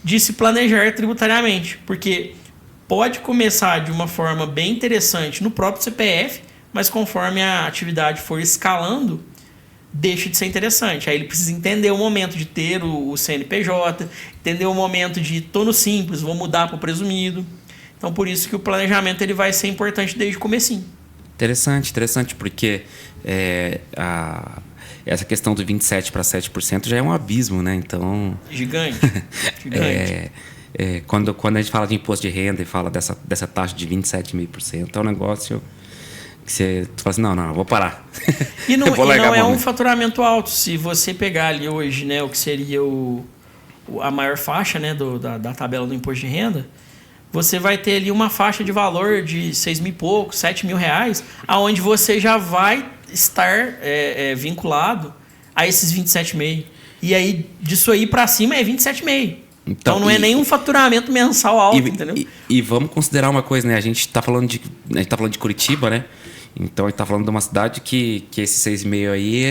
de se planejar tributariamente, porque pode começar de uma forma bem interessante no próprio CPF, mas conforme a atividade for escalando, deixa de ser interessante. Aí ele precisa entender o momento de ter o CNPJ, entender o momento de tô no Simples, vou mudar para o presumido. Então, por isso que o planejamento ele vai ser importante desde o comecinho. Interessante, porque essa questão do 27% para 7% já é um abismo, né? Então... Gigante. Quando a gente fala de imposto de renda e fala dessa taxa de 27,5%, é um negócio que você fala assim, não, vou parar. E não é um faturamento alto. Se você pegar ali hoje, né, o que seria a maior faixa, né, da tabela do imposto de renda, você vai ter ali uma faixa de valor de 6 mil e pouco, 7 mil reais, aonde você já vai estar vinculado a esses 27,5%. E aí, disso aí para cima é 27,5%. Então não é nenhum faturamento mensal alto, entendeu? E vamos considerar uma coisa, né? A gente tá falando de Curitiba, né? Então a gente tá falando de uma cidade que esse 6,5 aí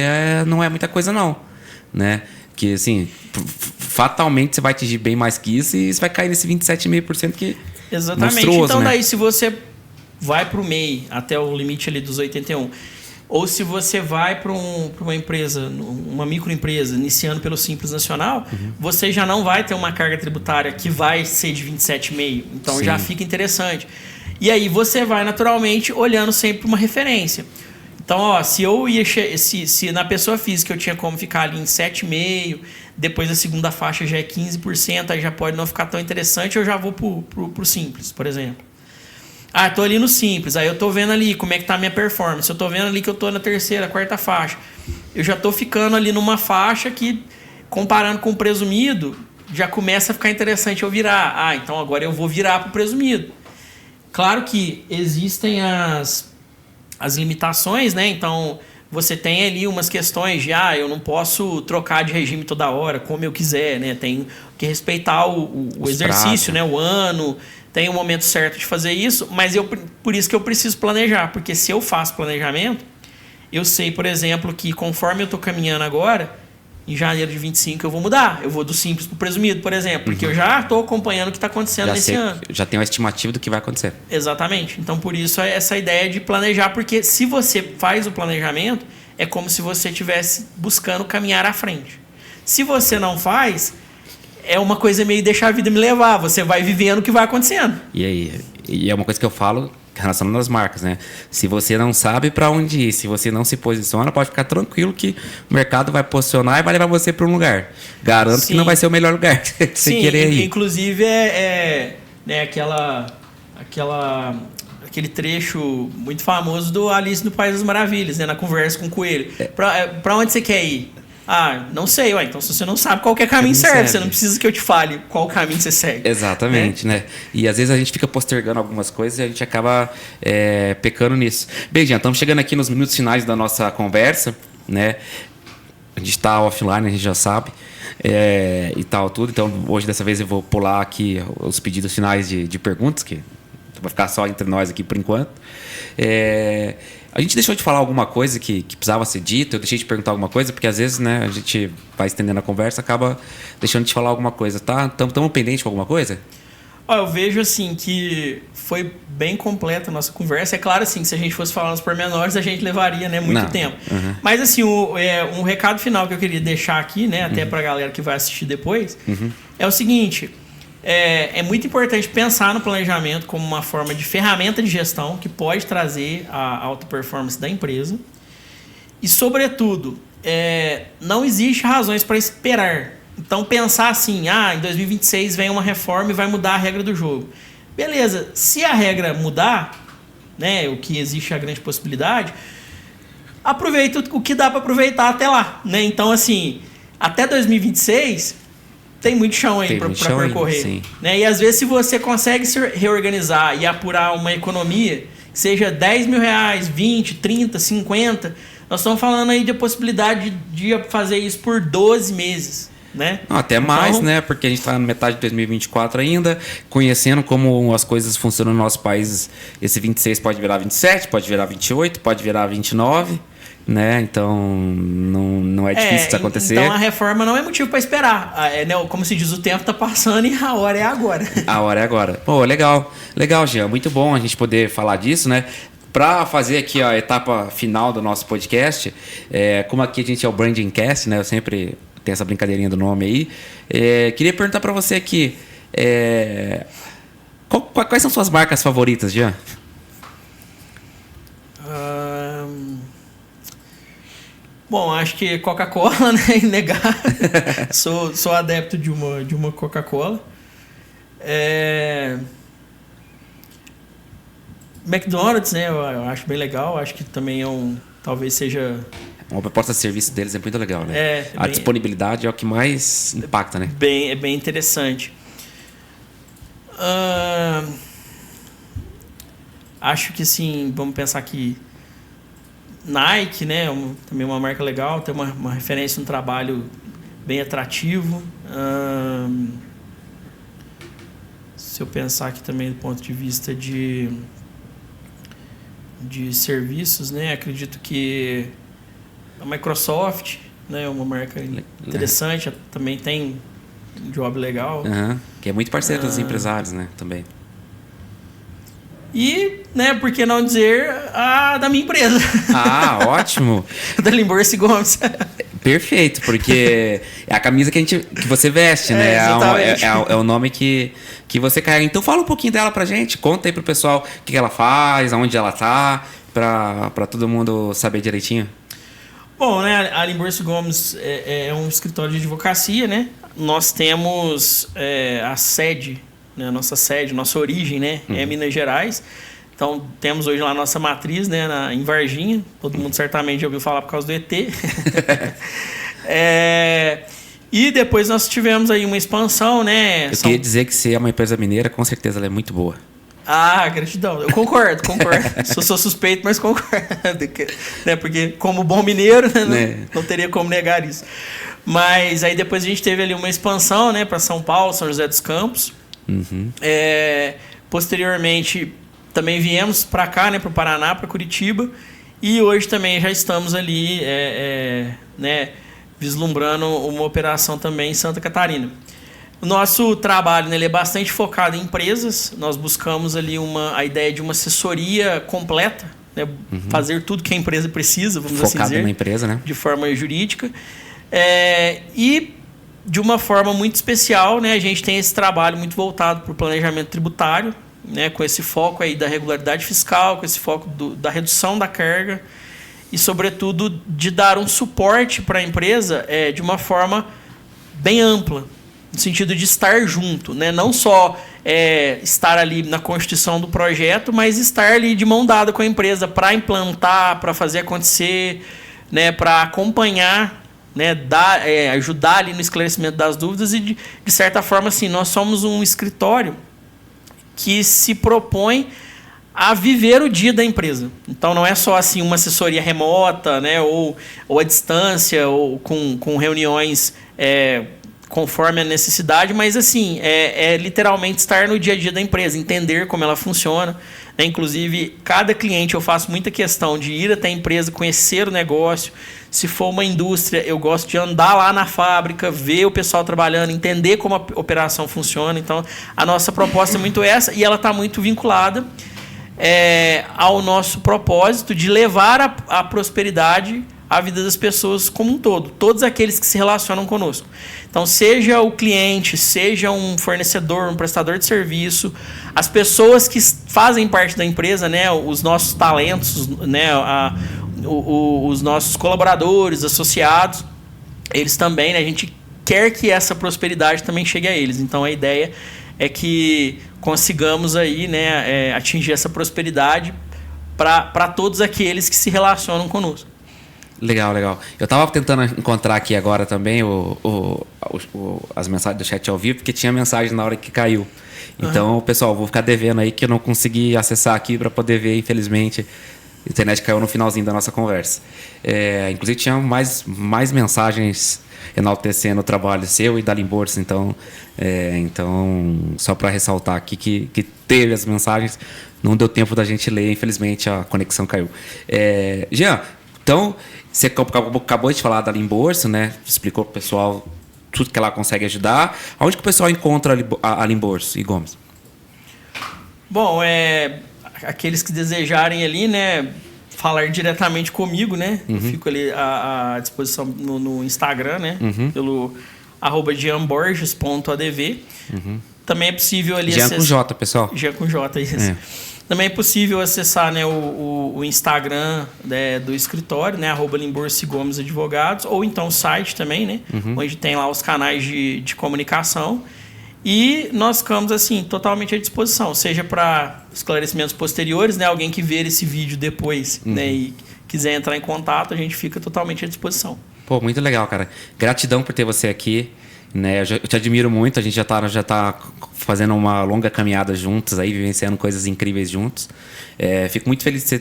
não é muita coisa, não, né? Que assim, fatalmente você vai atingir bem mais que isso e você vai cair nesse 27,5% que exatamente. Monstruoso, então, né? Daí, se você vai para o MEI até o limite ali dos 81, ou se você vai para uma empresa, uma microempresa, iniciando pelo Simples Nacional, você já não vai ter uma carga tributária que vai ser de 27,5%. Então, já fica interessante. E aí, você vai naturalmente olhando sempre para uma referência. Então, ó, se na pessoa física eu tinha como ficar ali em 7,5%, depois a segunda faixa já é 15%, aí já pode não ficar tão interessante, eu já vou pro simples, por exemplo. Ah, tô ali no simples, aí eu tô vendo ali como é que tá a minha performance, eu tô vendo ali que eu tô na terceira, quarta faixa. Eu já tô ficando ali numa faixa que, comparando com o presumido, já começa a ficar interessante eu virar. Ah, então agora eu vou virar pro presumido. Claro que existem as limitações, né? Então, você tem ali umas questões de, eu não posso trocar de regime toda hora, como eu quiser, né? Tem que respeitar o exercício, né? O ano, tem o momento certo de fazer isso, mas por isso que eu preciso planejar, porque se eu faço planejamento, eu sei, por exemplo, que conforme eu estou caminhando agora, em janeiro de 25 eu vou mudar. Eu vou do simples para o presumido, por exemplo, porque eu já estou acompanhando o que está acontecendo nesse ano. Já tem uma estimativa do que vai acontecer. Exatamente. Então, por isso, essa ideia de planejar, porque se você faz o planejamento, é como se você estivesse buscando caminhar à frente. Se você não faz, é uma coisa meio deixar a vida me levar. Você vai vivendo o que vai acontecendo. E é uma coisa que eu falo relacionando às marcas, né? Se você não sabe para onde ir, se você não se posiciona, pode ficar tranquilo que o mercado vai posicionar e vai levar você para um lugar. Garanto que não vai ser o melhor lugar que você querer ir. Inclusive né, aquele trecho muito famoso do Alice no País das Maravilhas, né, na conversa com o coelho. Para onde você quer ir? Não sei. Então, se você não sabe qual que é o caminho certo, você não precisa que eu te fale qual caminho você segue. Exatamente, né? E às vezes a gente fica postergando algumas coisas e a gente acaba pecando nisso. Bem, Jean, estamos chegando aqui nos minutos finais da nossa conversa, né? A gente está offline, a gente já sabe, e tal, tudo. Então, hoje, dessa vez, eu vou pular aqui os pedidos finais de perguntas, que vai ficar só entre nós aqui por enquanto. A gente deixou de falar alguma coisa que precisava ser dito, eu deixei de perguntar alguma coisa, porque às vezes, né, a gente vai estendendo a conversa, acaba deixando de falar alguma coisa, tá? Estamos pendentes com alguma coisa? Eu vejo assim que foi bem completa a nossa conversa. É claro assim, que se a gente fosse falar nos pormenores, a gente levaria, né, muito tempo. Uhum. Mas assim, um recado final que eu queria deixar aqui, né, até pra galera que vai assistir depois, é o seguinte: é muito importante pensar no planejamento como uma forma de ferramenta de gestão que pode trazer a alta performance da empresa. E, sobretudo, não existe razões para esperar. Então, pensar assim, em 2026 vem uma reforma e vai mudar a regra do jogo. Beleza, se a regra mudar, né, o que existe a grande possibilidade, aproveita o que dá para aproveitar até lá. Né? Então, assim, até 2026... tem muito chão aí para percorrer. Né? E às vezes, se você consegue se reorganizar e apurar uma economia, seja R$10 mil, 20, 30, 50, nós estamos falando aí de possibilidade de fazer isso por 12 meses. Né? Até mais, né? Porque a gente está na metade de 2024 ainda, conhecendo como as coisas funcionam no nosso país. Esse 26 pode virar 27, pode virar 28, pode virar 29. Né? Então não é difícil isso acontecer. Então a reforma não é motivo para esperar. Né? Como se diz, o tempo está passando e a hora é agora. A hora é agora. Pô, legal, Jean. Muito bom a gente poder falar disso, né? Para fazer aqui a etapa final do nosso podcast, como aqui a gente é o Branding Cast, né? Eu sempre tenho essa brincadeirinha do nome aí. Queria perguntar para você aqui, quais são suas marcas favoritas, Jean? Bom, acho que Coca-Cola, né? Inegável. sou adepto de uma Coca-Cola. McDonald's, né? Eu acho bem legal. Acho que também talvez seja... Uma proposta de serviço deles é muito legal, né? A disponibilidade é o que mais impacta, né? É bem interessante. Acho que, assim, vamos pensar que Nike, né? Também uma marca legal, tem uma referência, um trabalho bem atrativo. Se eu pensar aqui também do ponto de vista de serviços, né? Acredito que a Microsoft, né? Uma marca interessante, também tem um job legal. Que é muito parceiro dos empresários, né? Também. E, né, por que não dizer a da minha empresa? Ótimo. Da Limborse Gomes. Perfeito, porque é a camisa que você veste, né? É o nome que você carrega. Então fala um pouquinho dela pra gente, conta aí pro pessoal o que ela faz, aonde ela tá, para todo mundo saber direitinho. Bom, né, a Limborso Gomes é um escritório de advocacia, né? Nós temos a sede, né, nossa origem, né, é Minas Gerais. Então, temos hoje lá a nossa matriz, né, em Varginha. Todo mundo certamente já ouviu falar por causa do ET. E depois nós tivemos aí uma expansão, né? Eu queria dizer que se é uma empresa mineira, com certeza ela é muito boa. Ah, gratidão. Eu concordo. Sou suspeito, mas concordo. Né? Porque como bom mineiro, né, não teria como negar isso. Mas aí depois a gente teve ali uma expansão, né, para São Paulo, São José dos Campos. Posteriormente, também viemos para cá, né, para o Paraná, para Curitiba. E hoje também já estamos ali, né, vislumbrando uma operação também em Santa Catarina. O nosso trabalho, né, ele é bastante focado em empresas. Nós buscamos ali a ideia de uma assessoria completa, né, fazer tudo que a empresa precisa, vamos assim dizer. Focado na empresa, né? De forma jurídica. E de uma forma muito especial, né, a gente tem esse trabalho muito voltado para o planejamento tributário, né, com esse foco aí da regularidade fiscal, com esse foco da redução da carga e, sobretudo, de dar um suporte para a empresa de uma forma bem ampla, no sentido de estar junto, né? Não só estar ali na constituição do projeto, mas estar ali de mão dada com a empresa para implantar, para fazer acontecer, né? Para acompanhar, né? Ajudar ali no esclarecimento das dúvidas e, de certa forma, assim, nós somos um escritório que se propõe a viver o dia da empresa. Então, não é só assim uma assessoria remota, né? ou à distância, ou com reuniões conforme a necessidade, mas assim, literalmente estar no dia a dia da empresa, entender como ela funciona, né? Inclusive, cada cliente eu faço muita questão de ir até a empresa, conhecer o negócio. Se for uma indústria, eu gosto de andar lá na fábrica, ver o pessoal trabalhando, entender como a operação funciona. Então, a nossa proposta é muito essa, e ela está muito vinculada ao nosso propósito de levar a prosperidade à vida das pessoas como um todo, todos aqueles que se relacionam conosco. Então, seja o cliente, seja um fornecedor, um prestador de serviço, as pessoas que fazem parte da empresa, né, os nossos talentos, né, os nossos colaboradores, associados, eles também, né, a gente quer que essa prosperidade também chegue a eles. Então, a ideia é que consigamos aí, né, atingir essa prosperidade para todos aqueles que se relacionam conosco. Legal. Eu estava tentando encontrar aqui agora também as mensagens do chat ao vivo, porque tinha mensagem na hora que caiu. Então, pessoal, vou ficar devendo aí que eu não consegui acessar aqui para poder ver, infelizmente. A internet caiu no finalzinho da nossa conversa. Inclusive, tinha mais mensagens enaltecendo o trabalho seu e da Limborso. Então, só para ressaltar aqui que teve as mensagens, não deu tempo da gente ler, infelizmente a conexão caiu. Jean, então, você acabou de falar da Limborso, né? Explicou para o pessoal tudo que ela consegue ajudar. Onde que o pessoal encontra a Limborso e Gomes? Bom, aqueles que desejarem ali, né, falar diretamente comigo, né? Eu fico ali à disposição no Instagram, né? Pelo @jeanborges.adv. Também é possível ali Jean com J, pessoal. Jean com J, isso. Também é possível acessar, né, o Instagram, né, do escritório, né, @Limborso Gomes Advogados, ou então o site também, né, onde tem lá os canais de comunicação. E nós ficamos assim totalmente à disposição, seja para esclarecimentos posteriores, né, alguém que ver esse vídeo depois, né, e quiser entrar em contato, a gente fica totalmente à disposição. Pô, muito legal, cara. Gratidão por ter você aqui. Né, eu te admiro muito, a gente já tá fazendo uma longa caminhada juntos aí, vivenciando coisas incríveis juntos. Fico muito feliz de você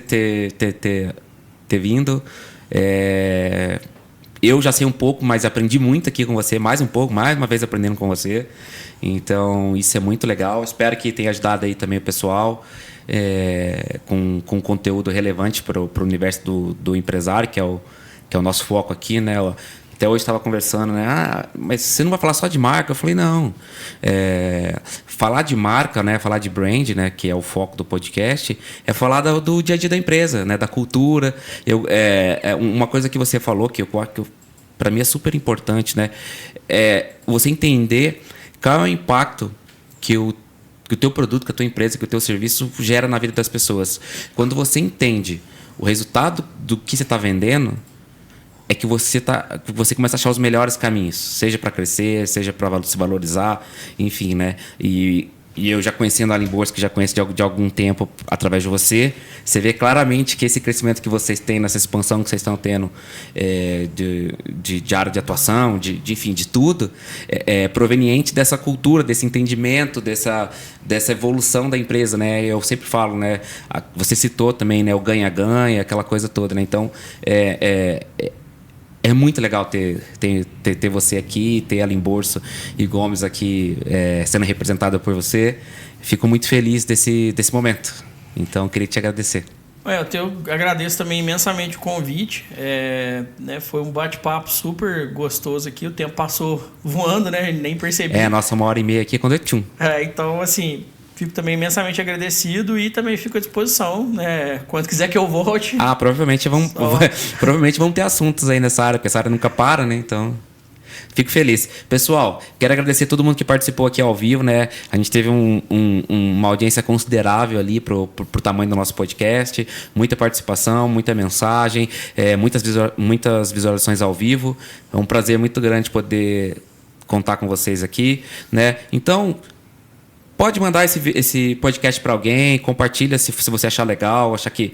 ter vindo. Eu já sei um pouco, mas aprendi muito aqui com você, mais uma vez aprendendo com você. Então, isso é muito legal. Espero que tenha ajudado aí também o pessoal com conteúdo relevante para o universo do empresário, que é o nosso foco aqui, né? Até hoje estava conversando, né? Mas você não vai falar só de marca? Eu falei, não. Falar de marca, né? Falar de brand, né? Que é o foco do podcast, é falar do dia a dia da empresa, né? Da cultura. Uma coisa que você falou que para mim é super importante, né? Você entender qual é o impacto que o teu produto, que a tua empresa, que o teu serviço gera na vida das pessoas. Quando você entende O resultado do que você está vendendo é que você começa a achar os melhores caminhos, seja para crescer, seja para se valorizar, enfim, né? E eu já conhecendo a Alimborsa, que já conheço de algum tempo através de você vê claramente que esse crescimento que vocês têm, nessa expansão que vocês estão tendo de área de atuação, enfim, de tudo, é proveniente dessa cultura, desse entendimento, dessa evolução da empresa, né? Eu sempre falo, né? Você citou também, né? O ganha-ganha, aquela coisa toda, né? Então, é muito legal ter você aqui, ter a Alimborsa e Gomes aqui sendo representada por você. Fico muito feliz desse momento. Então, queria te agradecer. Eu agradeço também imensamente o convite. Né, foi um bate-papo super gostoso aqui. O tempo passou voando, né? Nem percebi. A nossa 1h30 aqui é quando é tchum. Então, assim... Fico também imensamente agradecido e também fico à disposição, né? Quando quiser que eu volte. Provavelmente vão ter assuntos aí nessa área, porque essa área nunca para, né? Então, fico feliz. Pessoal, quero agradecer a todo mundo que participou aqui ao vivo, né? A gente teve uma audiência considerável ali pro tamanho do nosso podcast. Muita participação, muita mensagem, muitas visualizações ao vivo. É um prazer muito grande poder contar com vocês aqui, né? Então... Pode mandar esse podcast para alguém, compartilha se você achar legal, achar que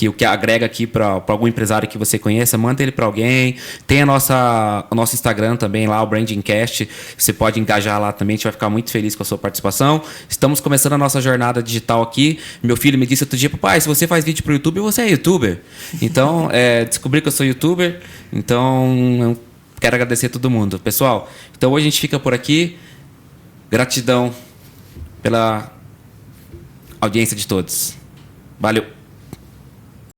o que agrega aqui para algum empresário que você conheça, manda ele para alguém. Tem o nosso Instagram também lá, o BrandingCast. Você pode engajar lá também, a gente vai ficar muito feliz com a sua participação. Estamos começando a nossa jornada digital aqui. Meu filho me disse outro dia, papai, se você faz vídeo para o YouTube, você é youtuber. Então, descobri que eu sou youtuber. Então, eu quero agradecer a todo mundo. Pessoal, então hoje a gente fica por aqui. Gratidão pela audiência de todos. Valeu!